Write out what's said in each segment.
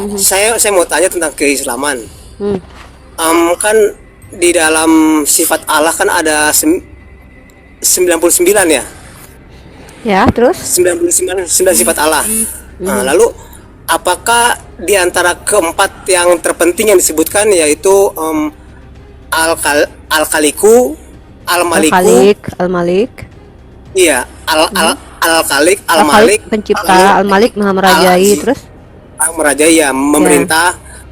Mhm. Saya mau tanya tentang keislaman. Hmm. Kan di dalam sifat Allah kan ada 99 ya. Ya, terus? 99 sifat Allah. Nah, Mhm. lalu apakah di antara keempat yang terpenting yang disebutkan yaitu al-Khaliqu, al-Maliku, Al-Khaliq, Al-Malik. iya, Mhm. al-Khaliq, Al-Khaliq al-Malik, lalu pencipta, Al-Malik maha merajai, al-Aziz, terus? merajai ya, Ya. memerintah.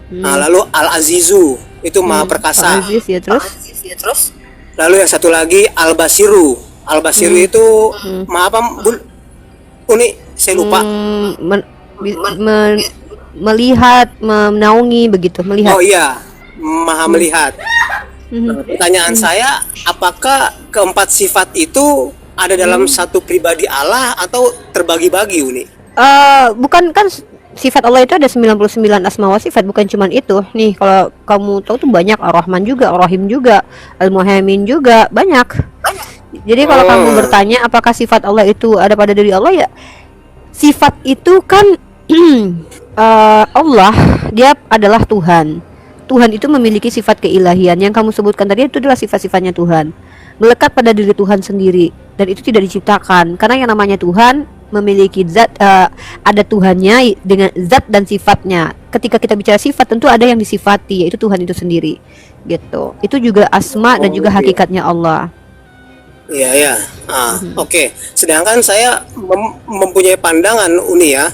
Nah, Hmm. lalu al-Azizu itu maha perkasa. Al-Aziz ya, terus? Lalu yang satu lagi Al-Basiru. Al-Basiru Hmm. itu Hmm. maaf apa, Bun? Uni, saya lupa. Hmm. Melihat, menaungi begitu, melihat. Oh iya, Maha Hmm. melihat. Mhm. Pertanyaan saya, apakah keempat sifat itu ada dalam satu pribadi Allah atau terbagi-bagi, Uni? Bukan kan sifat Allah itu ada 99 asma wa sifat, bukan cuman itu. Nih, kalau kamu tahu tuh banyak, Ar-Rahman juga, Ar-Rahim juga, Al-Muhaimin juga, banyak. Jadi kalau kamu Oh, bertanya apakah sifat Allah itu ada pada diri Allah, ya sifat itu kan Allah, dia adalah Tuhan. Tuhan itu memiliki sifat keilahian. Yang kamu sebutkan tadi itu adalah sifat-sifatnya Tuhan, melekat pada diri Tuhan sendiri, dan itu tidak diciptakan. Karena yang namanya Tuhan memiliki zat, ada Tuhannya dengan zat dan sifatnya. Ketika kita bicara sifat, tentu ada yang disifati, yaitu Tuhan itu sendiri, gitu. Itu juga asma dan oh juga iya, hakikatnya Allah. iya ya. Mhm. Oke. Sedangkan saya mempunyai pandangan, Uni ya,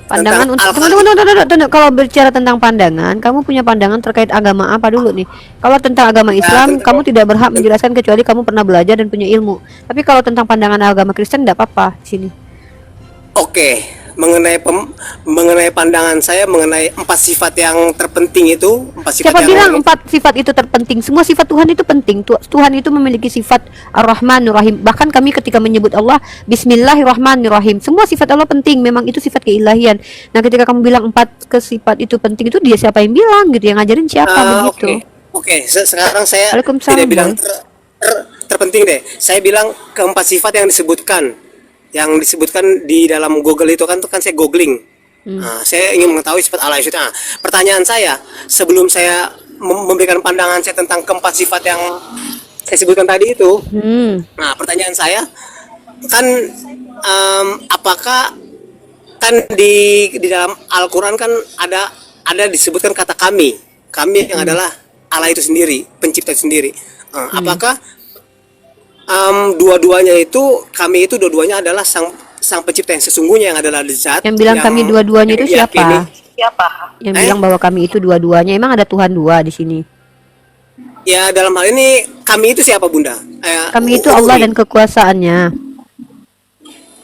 Pandangan tentang untuk tunggu, tunggu, Al-Khaliq. tunggu, tunggu, tunggu. Kalau bicara tentang pandangan, kamu punya pandangan terkait agama apa dulu nih? Kalau tentang agama Ya, Islam, kamu tidak berhak menjelaskan kecuali kamu pernah belajar dan punya ilmu. Tapi kalau tentang pandangan agama Kristen, tidak apa-apa di sini. Oke, mengenai pandangan saya mengenai empat sifat yang terpenting itu, empat sifat Siapa yang bilang empat sifat itu terpenting? Semua sifat Tuhan itu penting. Tuhan itu memiliki sifat Ar-Rahman Ar-Rahim. Bahkan kami ketika menyebut Allah, Bismillahirrahmanirrahim. Semua sifat Allah penting. Memang itu sifat keilahian. Nah, ketika kamu bilang empat sifat itu penting, itu dia siapa yang bilang gitu? Yang ngajarin siapa oke. begitu? Oke, sekarang saya tidak Waalaikumsalam, bilang boy. terpenting deh. Saya bilang keempat sifat yang disebutkan di dalam Google itu kan saya googling. Hmm. Nah, saya ingin mengetahui sifat Allah itu. Nah, pertanyaan saya sebelum saya memberikan pandangan saya tentang keempat sifat yang saya sebutkan tadi itu. Hmm. Nah, pertanyaan saya kan apakah kan di dalam Al-Qur'an kan ada disebutkan kata kami yang Hmm. adalah Allah itu sendiri, pencipta itu sendiri. Hmm. Apakah dua-duanya itu kami itu dua-duanya adalah sang pencipta yang sesungguhnya yang adalah zat Yang bilang kami dua-duanya yang itu diyakini. siapa? Yang Eh, bilang bahwa kami itu dua-duanya, emang ada Tuhan dua di sini? ya dalam hal ini kami itu siapa, Bunda? Kami itu Allah Uni. dan kekuasaannya.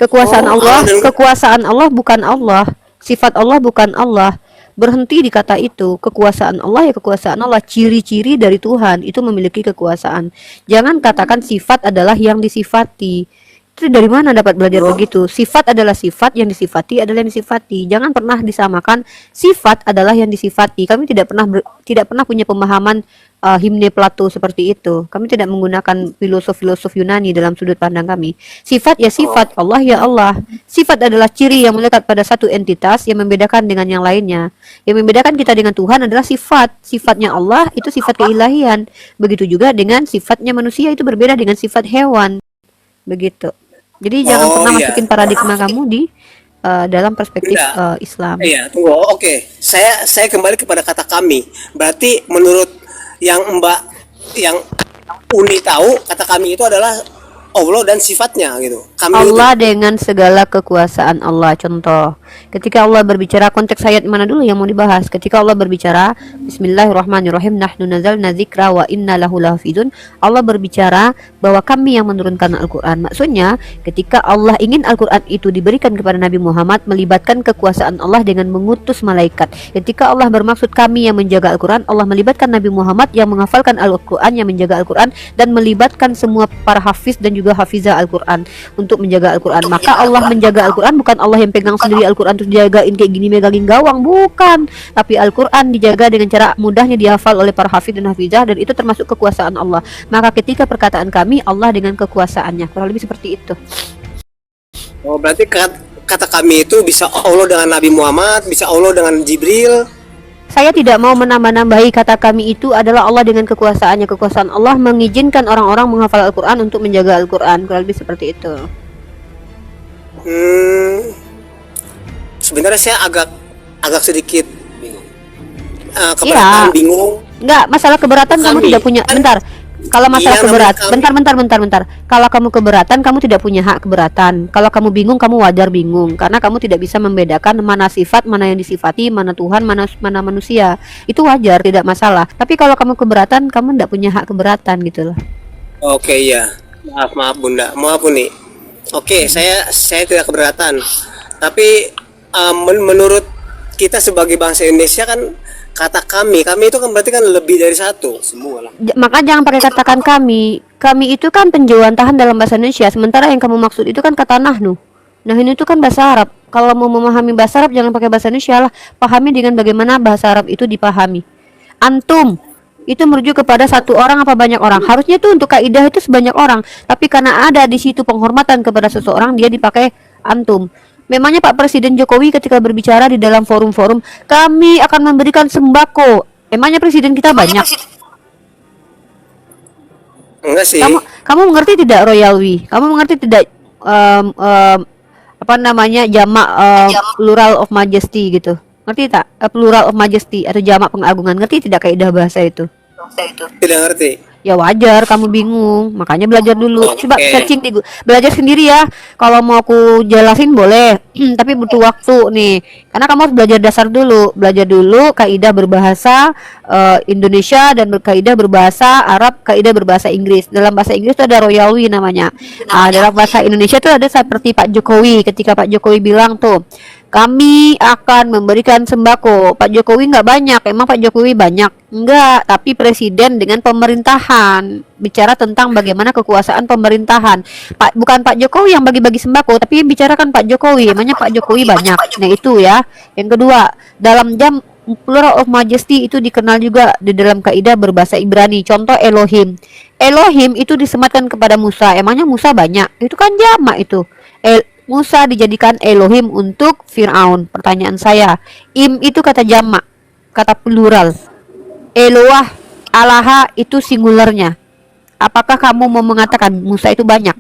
Oh, Allah dan Kekuasaan Allah bukan Allah. Sifat Allah bukan Allah. Berhenti di kata itu. Kekuasaan Allah ya kekuasaan Allah. Ciri-ciri dari Tuhan itu memiliki kekuasaan. Jangan katakan sifat adalah yang disifati. Itu dari mana dapat belajar oh, begitu? Sifat adalah sifat, yang disifati adalah yang disifati. Jangan pernah disamakan sifat adalah yang disifati. Kami tidak pernah punya pemahaman himne Plato seperti itu. Kami tidak menggunakan filosof-filosof Yunani dalam sudut pandang kami. Sifat ya oh, sifat, Allah ya Allah. Sifat adalah ciri yang melekat pada satu entitas yang membedakan dengan yang lainnya. Yang membedakan kita dengan Tuhan adalah sifat. Sifatnya Allah itu sifat keilahian. Begitu juga dengan sifatnya manusia itu berbeda dengan sifat hewan. Begitu. Jadi jangan oh pernah iya. masukin paradigma kamu di dalam perspektif Bunda, Islam. iya, tunggu. Oke. Saya kembali kepada kata kami. Berarti menurut yang Mbak yang Uni tahu, kata kami itu adalah Allah dan sifatnya gitu. Kami itu. Allah dengan segala kekuasaan Allah. Contoh, ketika Allah berbicara, konteks ayat mana dulu yang mau dibahas? Ketika Allah berbicara, Bismillahirrahmanirrahim, nahnu nazalna dzikra wa inna lahu lahafizun. Allah berbicara bahwa kami yang menurunkan Al-Quran. Maksudnya, ketika Allah ingin Al-Quran itu diberikan kepada Nabi Muhammad, melibatkan kekuasaan Allah dengan mengutus malaikat. Ketika Allah bermaksud kami yang menjaga Al-Quran, Allah melibatkan Nabi Muhammad yang menghafalkan Al-Quran, yang menjaga Al-Quran, dan melibatkan semua para hafiz dan juga hafizah Al-Quran untuk menjaga Al-Quran. Maka Allah menjaga Al-Quran bukan Allah yang pegang sendiri Al-Quran terus dijagain kayak gini megangin gawang, bukan. Tapi Al-Quran dijaga dengan cara mudahnya dihafal oleh para hafiz dan hafizah, dan itu termasuk kekuasaan Allah. Maka ketika perkataan kami, Allah dengan kekuasaannya, kurang lebih seperti itu. Oh, berarti kata kami itu bisa Allah dengan Nabi Muhammad, bisa Allah dengan Jibril. Saya tidak mau menambah-nambahi kata kami itu adalah Allah dengan kekuasaannya. Kekuasaan Allah mengizinkan orang-orang menghafal Al-Quran untuk menjaga Al-Quran. Kurang lebih seperti itu. Sebenarnya saya agak sedikit Iya. keberatan, bingung. Enggak, masalah keberatan kamu Kami. tidak punya. Bentar. Kalau masalah Iya, namanya kami. bentar. Kalau kamu keberatan, kamu tidak punya hak keberatan. Kalau kamu bingung, kamu wajar bingung karena kamu tidak bisa membedakan mana sifat, mana yang disifati, mana Tuhan, mana manusia. Itu wajar, tidak masalah. Tapi kalau kamu keberatan, kamu tidak punya hak keberatan gitu loh. Oke, iya. Maaf Bunda. Maaf nih. Oke, saya tidak keberatan. Tapi menurut kita sebagai bangsa Indonesia kan kata kami itu kan berarti kan lebih dari satu. Semua lah. Maka jangan pakai katakan kami. Kami itu kan penjauhan dalam bahasa Indonesia. Sementara yang kamu maksud itu kan kata nahnu. Nahnu itu kan bahasa Arab. Kalau mau memahami bahasa Arab jangan pakai bahasa Indonesia lah. Pahami dengan bagaimana bahasa Arab itu dipahami. Antum itu merujuk kepada satu orang apa banyak orang. Harusnya itu untuk kaidah itu sebanyak orang. Tapi karena ada di situ penghormatan kepada seseorang, dia dipakai antum. Memangnya Pak Presiden Jokowi ketika berbicara di dalam forum-forum, kami akan memberikan sembako. Emangnya presiden kita banyak? Enggak sih. Kamu mengerti tidak Royalwi? Kamu mengerti tidak apa namanya jamak plural of majesty gitu? Ngerti tak? Plural of majesty atau jamak pengagungan. Ngerti tidak kaidah bahasa itu? Tidak ngerti. Ya wajar kamu bingung, makanya belajar dulu. Coba Oke. searching di belajar sendiri ya. Kalau mau aku jelasin boleh, tapi butuh waktu nih. Karena kamu harus belajar dasar dulu. Belajar dulu kaidah berbahasa Indonesia dan kaidah berbahasa Arab, kaidah berbahasa Inggris. Dalam bahasa Inggris itu ada royalwi namanya. Dalam bahasa Indonesia itu ada seperti Pak Jokowi. Ketika Pak Jokowi bilang tuh, kami akan memberikan sembako. Pak Jokowi nggak banyak, emang Pak Jokowi banyak? Enggak, tapi presiden dengan pemerintahan. Bicara tentang bagaimana kekuasaan pemerintahan. Bukan Pak Jokowi yang bagi-bagi sembako, tapi bicarakan Pak Jokowi. Emangnya Pak Jokowi banyak? Nah itu ya. Yang kedua, dalam jam plural of majesty itu dikenal juga di dalam kaidah berbahasa Ibrani. Contoh Elohim. Elohim itu disematkan kepada Musa. Emangnya Musa banyak? Itu kan jamak itu. Musa dijadikan Elohim untuk Fir'aun. Pertanyaan saya, im itu kata jamak, kata plural. Eloah, Alaha itu singularnya. Apakah kamu mau mengatakan Musa itu banyak?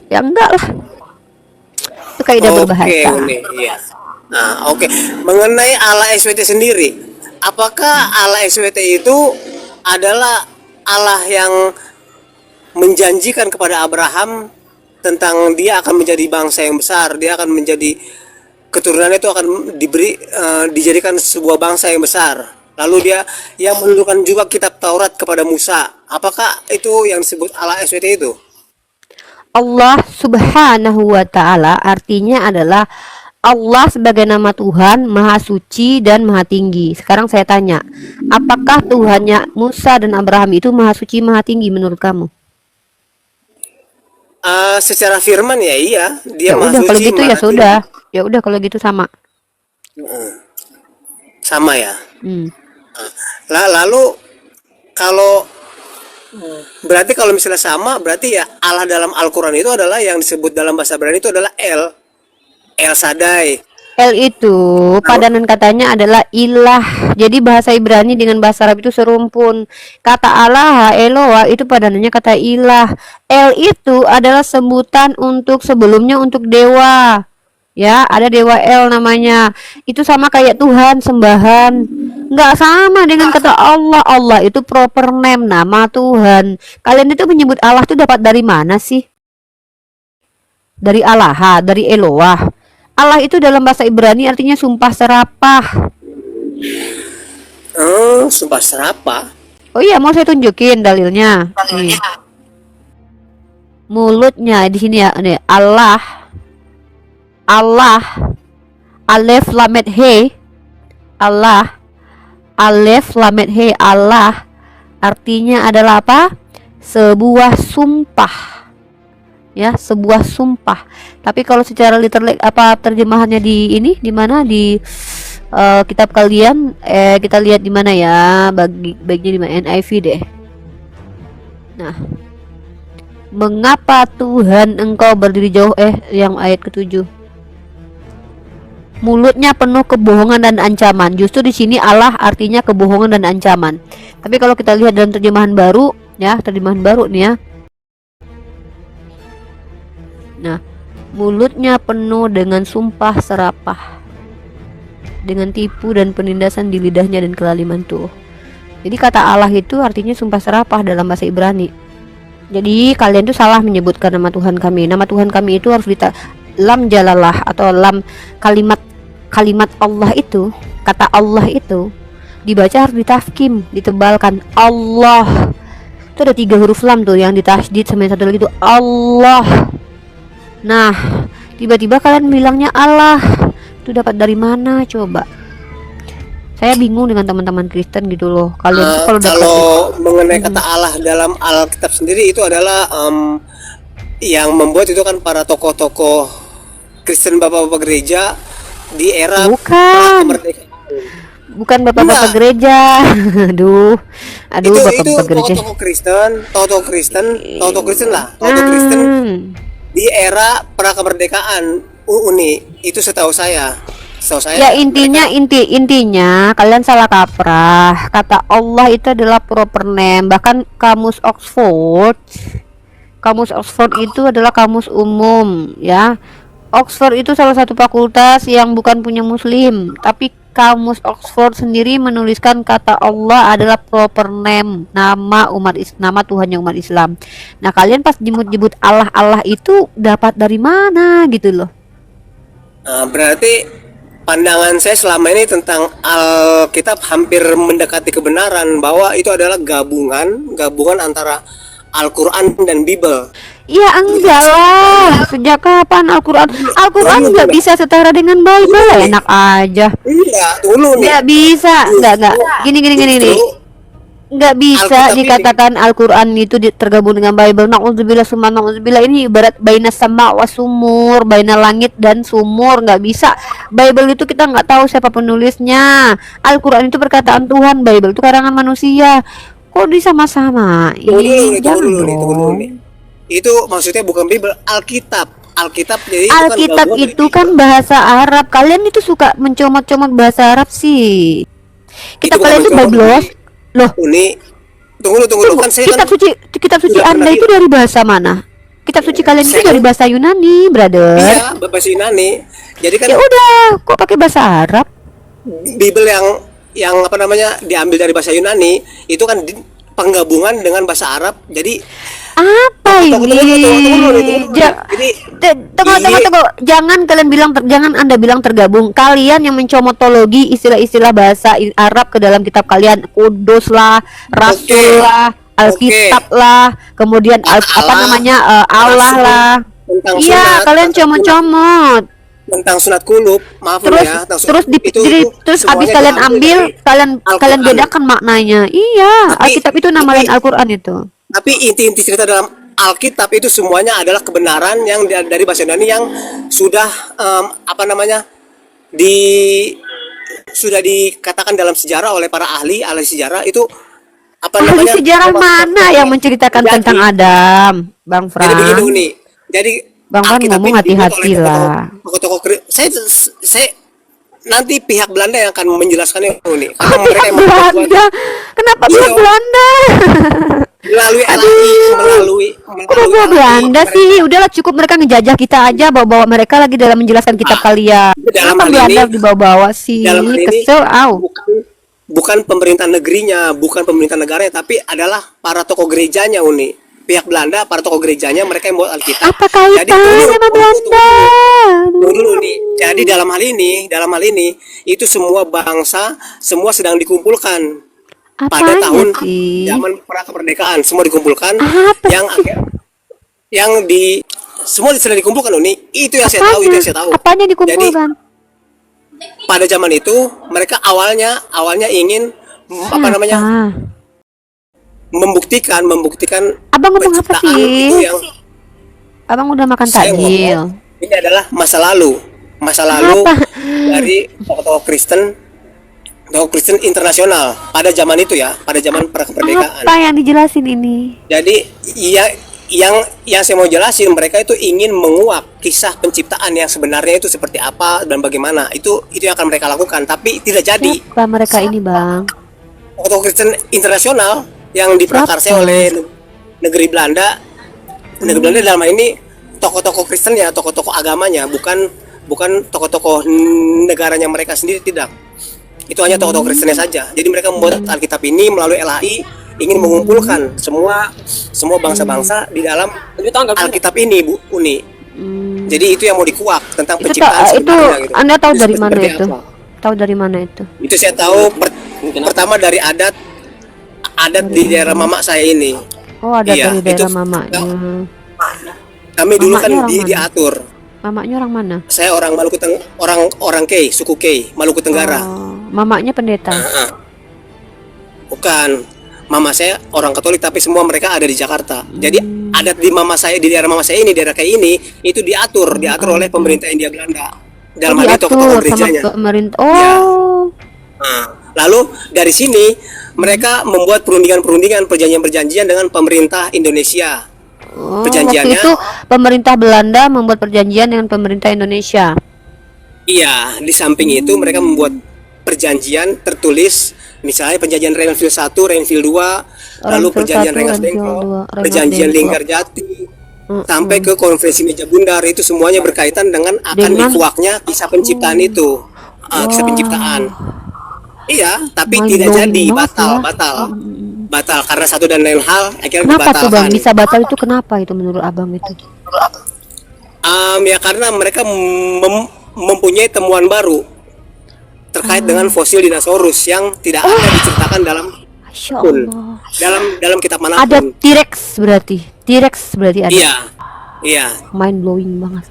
Ya enggak lah. Itu kaidah berbahasa. Iya. Nah, oke. Mengenai Allah SWT sendiri, apakah Allah SWT itu adalah Allah yang menjanjikan kepada Abraham tentang dia akan menjadi bangsa yang besar, dia akan menjadi keturunannya itu akan dijadikan sebuah bangsa yang besar. Lalu dia yang menurunkan juga kitab Taurat kepada Musa. Apakah itu yang disebut Allah SWT itu? Allah Subhanahu wa taala artinya adalah Allah sebagai nama Tuhan Maha Suci dan Maha Tinggi. Sekarang saya tanya, apakah Tuhannya Musa dan Abraham itu Maha Suci, Maha Tinggi menurut kamu? Secara firman ya iya, dia Ya Maha udah kalau Suci, gitu ya Maha sudah. Ya udah kalau gitu sama. sama ya. Hmm. Lalu kalau berarti kalau misalnya sama, berarti ya Allah dalam Al-Quran itu adalah yang disebut dalam bahasa Ibrani itu adalah El Shaddai. El itu padanan katanya adalah ilah. Jadi bahasa Ibrani dengan bahasa Arab itu serumpun. Kata Allah, Eloah itu padanannya kata ilah. El itu adalah sebutan untuk sebelumnya untuk dewa. Ya, ada dewa El namanya. Itu sama kayak Tuhan, sembahan. Nggak sama dengan kata Allah. Allah itu proper name, nama Tuhan. Kalian itu menyebut Allah itu dapat dari mana sih? Dari Allah, dari Eloah. Allah itu dalam bahasa Ibrani artinya sumpah serapah. Sumpah serapah. Oh iya, mau saya tunjukin dalilnya. Nih. Mulutnya di sini ya, nih Allah. Alef lamet he. Allah. Alef lamet he, Allah artinya adalah apa? Sebuah sumpah. Ya, sebuah sumpah. Tapi kalau secara literal apa terjemahannya di ini di mana di kitab kalian kita lihat di mana ya, baginya di mana, NIV deh. Nah, Mengapa Tuhan engkau berdiri jauh, yang ayat ke-7. Mulutnya penuh kebohongan dan ancaman. Justru di sini Allah artinya kebohongan dan ancaman. Tapi kalau kita lihat dalam terjemahan baru nih ya. Nah, mulutnya penuh dengan sumpah serapah, dengan tipu dan penindasan di lidahnya dan kelaliman tuh. Jadi kata Allah itu artinya sumpah serapah dalam bahasa Ibrani. Jadi kalian tuh salah menyebutkan nama Tuhan kami. Nama Tuhan kami itu harus lam jalalah atau lam kalimat Allah itu, kata Allah itu dibaca harus ditafkim, ditebalkan. Allah itu ada 3 huruf lam tuh yang ditasydid sama yang satu lagi itu Allah. Nah, tiba-tiba kalian bilangnya Allah. Itu dapat dari mana coba? Saya bingung dengan teman-teman Kristen gitu loh. Kalian tuh kalau mengenai kata Allah dalam Alkitab sendiri itu adalah yang membuat itu kan para tokoh-tokoh Kristen, bapak-bapak gereja di era kemerdekaan. Bukan bapak-bapak gereja. Aduh bapak-bapak gereja. Tokoh-tokoh Kristen di era pra kemerdekaan Uni itu setahu saya. Ya intinya kalian salah kaprah. Kata Allah itu adalah proper name. Bahkan kamus Oxford itu adalah kamus umum ya. Oxford itu salah satu fakultas yang bukan punya muslim, tapi kamus Oxford sendiri menuliskan kata Allah adalah proper name, nama Tuhannya umat Islam. Nah, kalian pas jemput Allah itu dapat dari mana gitu loh. Berarti pandangan saya selama ini tentang Alkitab hampir mendekati kebenaran bahwa itu adalah gabungan antara Al-Quran dan Bible. Ya enggak lah. Sejak kapan Al-Quran nggak bisa setara dengan Bible? Enak aja. Iya, dulu nih. Nggak bisa. Nggak. Gini. Nggak bisa dikatakan Al-Quran itu tergabung dengan Bible. Na'udzubillah ini ibarat baina sama wa sumur, baina langit dan sumur. Nggak bisa. Bible itu kita nggak tahu siapa penulisnya. Al-Quran itu perkataan Tuhan, Bible itu karangan manusia. Kok disama-sama? Tunggu dulu nih. Itu maksudnya bukan Bible, Alkitab. Jadi Alkitab itu kan bahasa Arab. Kalian itu suka mencomot-comot bahasa Arab sih. Kalian itu bablos. Loh, Uni, tunggu kan saya kitab suci Anda itu dari bahasa mana? Kitab suci kalian itu dari bahasa Yunani, brother. Iya, bahasa Yunani. Jadi kan ya udah, kok pakai bahasa Arab? Bible yang apa namanya diambil dari bahasa Yunani itu kan penggabungan dengan bahasa Arab. Jadi apa ini? Tunggu. Jangan Anda bilang tergabung. Kalian yang mencomotologi istilah-istilah bahasa Arab ke dalam kitab kalian. Kudus lah, Rasul lah, Alkitab lah, kemudian Allah lah. Iya, kalian comot-comot tentang sunat kulub, terus habis kalian ambil, kalian bedakan maknanya. Iya, Alkitab itu nama lain Al-Quran itu. Tapi inti cerita dalam Alkitab itu semuanya adalah kebenaran yang dari bahasa Yunani yang sudah sudah dikatakan dalam sejarah oleh para ahli sejarah itu ahli sejarah mana yang menceritakan tentang Adam, Bang Fran? Jadi begini nih. Jadi Bang Fran ngomong hati-hati lah. Saya nanti pihak Belanda yang akan menjelaskannya ini. Belanda? Kenapa pihak Belanda? Melalui Belanda sih? Udahlah, cukup mereka ngejajah kita aja, bawa mereka lagi dalam menjelaskan kitab kalian. Kenapa Belanda dibawa-bawa sih? Kesel, bukan pemerintah negerinya, bukan pemerintah negaranya, tapi adalah para tokoh gerejanya Uni. Pihak Belanda, para tokoh gerejanya, mereka yang buat Alkitab. Apa kaitannya sama Belanda? Dulu nih. Jadi dalam hal ini itu semua bangsa semua sedang dikumpulkan. Pada tahun zaman pra kemerdekaan semua dikumpulkan. Semua sedang dikumpulkan Uni. Itu yang saya tahu. Apanya dikumpulkan? Jadi pada zaman itu mereka awalnya ingin membuktikan Abang ngomong apa sih? Abang udah makan takjil. Ini adalah masa lalu dari tokoh Kristen internasional pada zaman itu ya, pada zaman pra kemerdekaan. Apa yang dijelasin ini? Jadi yang saya mau jelasin, mereka itu ingin menguak kisah penciptaan yang sebenarnya itu seperti apa dan bagaimana. Itu yang akan mereka lakukan, tapi tidak jadi. Siapa mereka ini, Bang? Tokoh Kristen internasional yang diprakarsai oleh negeri Belanda. Negeri Belanda dalam hal ini tokoh-tokoh Kristennya, tokoh-tokoh agamanya, bukan tokoh-tokoh negaranya mereka sendiri, tidak. Itu hanya tokoh-tokoh Kristennya saja. Jadi mereka membuat Alkitab ini melalui LHI, ingin mengumpulkan semua bangsa-bangsa di dalam Alkitab ini, Bu Uni. Jadi itu yang mau dikuak tentang penciptaan Itu sebenarnya, gitu. Anda tahu dari mana Seperti itu? apa? Tahu dari mana itu? Itu saya tahu pertama dari adat di daerah mama saya ini. Oh, ada Iya, dari daerah itu- mamanya. Kami dulu kan Mamanya orang mana? diatur. Mamanya orang mana? Saya orang Maluku orang Kei, suku Kei, Maluku Tenggara. Oh, mamanya pendeta. Bukan. Mama saya orang Katolik, tapi semua mereka ada di Jakarta. Jadi adat di mama saya, di daerah mama saya ini, daerah Kei ini, itu diatur oleh pemerintah India Belanda. Dalam hal itu tokoh Diatur sama gerejanya. pemerintah. Ya. Oh, Nah, lalu dari sini mereka membuat perundingan-perundingan, perjanjian-perjanjian dengan pemerintah Indonesia. oh, Perjanjiannya- waktu itu pemerintah Belanda membuat perjanjian dengan pemerintah Indonesia. Iya, di samping itu mereka membuat perjanjian tertulis, misalnya perjanjian Renville 1, Renville 2, lalu Renville perjanjian 1, Rengas Renville Dengklok, 2, Rengas perjanjian Dengklok. Linggarjati, sampai ke konferensi meja bundar, itu semuanya berkaitan dengan akan Dengan- dikuaknya kisah penciptaan itu. Kisah penciptaan. Iya, tapi tidak Mind-blowing jadi, banget ya. batal karena satu dan lain hal akhirnya Kenapa tuh, Bang? dibatalkan. Bisa batal itu kenapa itu menurut Abang itu? Ya karena mereka mempunyai temuan baru terkait dengan fosil dinosaurus yang tidak ada diceritakan dalam Masya pun, Allah. dalam kitab Ada manapun. T-Rex berarti. T-Rex berarti ada. Iya. Mind blowing banget.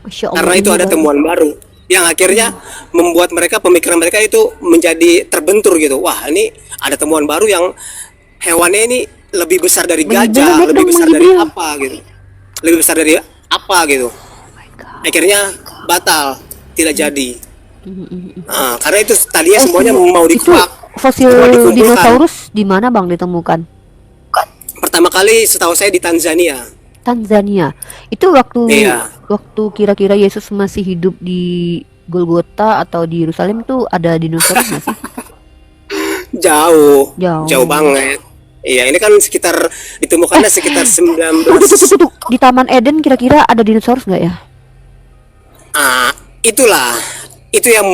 Masya Allah. Karena itu ini ada baru- temuan baru yang akhirnya membuat pemikiran mereka itu menjadi terbentur gitu. Wah, ini ada temuan baru yang hewannya ini lebih besar dari Bang gajah, Jibril, lebih dong, besar Bang dari Jibril. apa gitu. Lebih besar dari apa gitu. Akhirnya batal, tidak jadi. Nah, karena itu tadinya semuanya mau Itu dikuak. fosil semua dikumpulkan. dinosaurus di mana, Bang, ditemukan? Pertama kali setahu saya di Tanzania. Tanzania. Itu Iya. waktu kira-kira Yesus masih hidup di Golgota atau di Yerusalem tuh ada dinosaurus nggak sih? Jauh. Jauh. Jauh banget. Iya, ini kan sekitar ditemukannya sekitar 19. Tunggu. Di Taman Eden kira-kira ada dinosaurus nggak ya? Itulah. Itu yang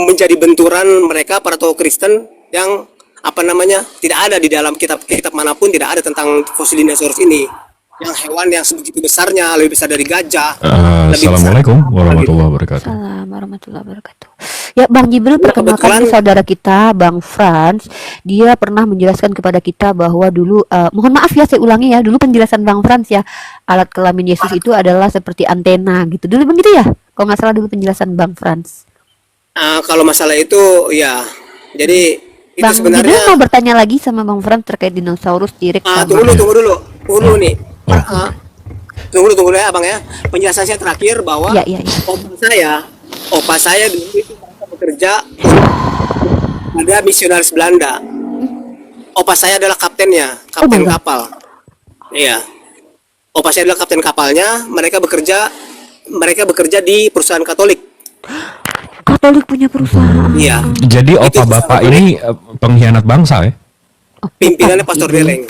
menjadi benturan mereka para tokoh Kristen yang tidak ada di dalam kitab manapun, tidak ada tentang fosil dinosaurus ini. Yang hewan yang sebegitu besarnya, lebih besar dari gajah. lebih besar. Assalamualaikum warahmatullahi wabarakatuh. Salam warahmatullahi wabarakatuh. Ya, Bang Jibril, perkenalkan kebetulan- ini saudara kita, Bang Franz. Dia pernah menjelaskan kepada kita bahwa dulu, mohon maaf ya saya ulangi ya, dulu penjelasan Bang Franz ya, alat kelamin Yesus itu adalah seperti antena gitu. Dulu begitu ya? Kalau nggak salah dulu penjelasan Bang Franz. Kalau masalah itu ya, jadi itu Bang Jibril sebenarnya. mau bertanya lagi sama Bang Franz terkait dinosaurus, T-Rex sama. Tunggu dulu nih. Tunggu dulu ya, Abang ya. Penjelasan saya terakhir bahwa Iya, iya, iya. opa saya dulu itu bekerja pada misionaris Belanda. Opa saya adalah kapten bangga. kapal. Iya. Opa saya adalah kapten kapalnya. Mereka bekerja di perusahaan Katolik. Katolik punya perusahaan. Iya. Jadi Itu opa bapak Katolik. ini pengkhianat bangsa ya? Oh, Pimpinannya bukan, Pastor Jibril. Deleng.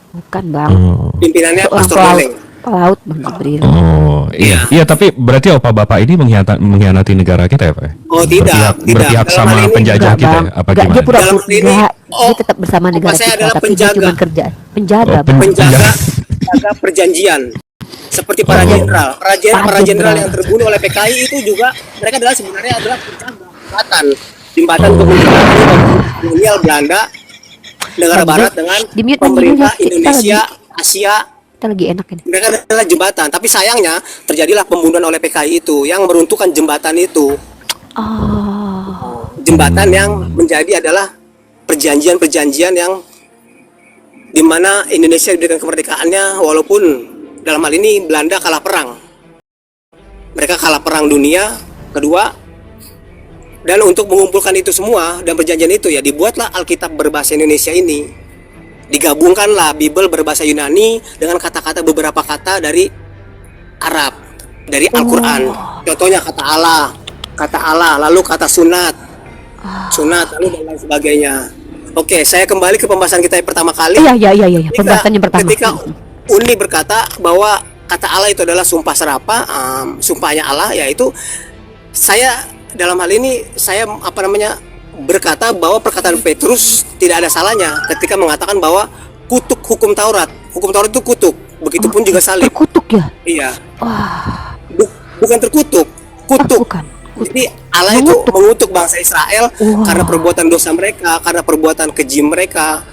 Bukan, Bang. Pimpinannya Seorang Pastor pelaut, Deleng. pelaut Bang Jibril. Oh iya, iya tapi berarti opa bapak ini mengkhianati negara kita ya Pak? Oh, tidak. Berpihak Dalam sama hal ini penjajah Enggak, kita Bang. ya? Apa Enggak, dia gimana? pura-pura Dalam hal ini, enggak. Dia tetap bersama opa negara saya kita, adalah tapi dia penjaga. cuma kerja. Penjaga, Oh, Bang. Penjaga perjanjian. Seperti para Oh. jenderal. Para Jenderal. jenderal yang terbunuh oleh PKI itu juga mereka sebenarnya adalah penjaga jembatan kolonial Belanda negara Bang, barat Bang, dengan di-mute, Bang, pemerintah di-mute, kita Indonesia, Asia. Kita lagi enak ini. Mereka adalah jembatan, tapi sayangnya terjadilah pembunuhan oleh PKI itu yang meruntuhkan jembatan itu. Oh, Jembatan yang menjadi adalah perjanjian-perjanjian yang dimana Indonesia diberikan kemerdekaannya walaupun dalam hal ini Belanda kalah perang. Mereka kalah perang dunia kedua, dan untuk mengumpulkan itu semua dan perjanjian itu ya dibuatlah Alkitab berbahasa Indonesia ini. digabungkanlah Bible berbahasa Yunani dengan kata-kata beberapa kata dari Arab, dari Al-Quran. Contohnya kata Allah, lalu kata sunat, lalu dan lain sebagainya. Oke, saya kembali ke pembahasan kita yang pertama kali. Iya. Pembahasan yang pertama. Ketika Uni berkata bahwa kata Allah itu adalah sumpah serapah, sumpahnya Allah, yaitu saya dalam hal ini saya berkata bahwa perkataan Petrus tidak ada salahnya ketika mengatakan bahwa kutuk hukum Taurat itu kutuk, begitupun juga salib. Terkutuk ya? Iya. Wah. Bukan terkutuk, kutuk. Bukan. Jadi Allah itu mengutuk bangsa Israel karena perbuatan dosa mereka, karena perbuatan keji mereka.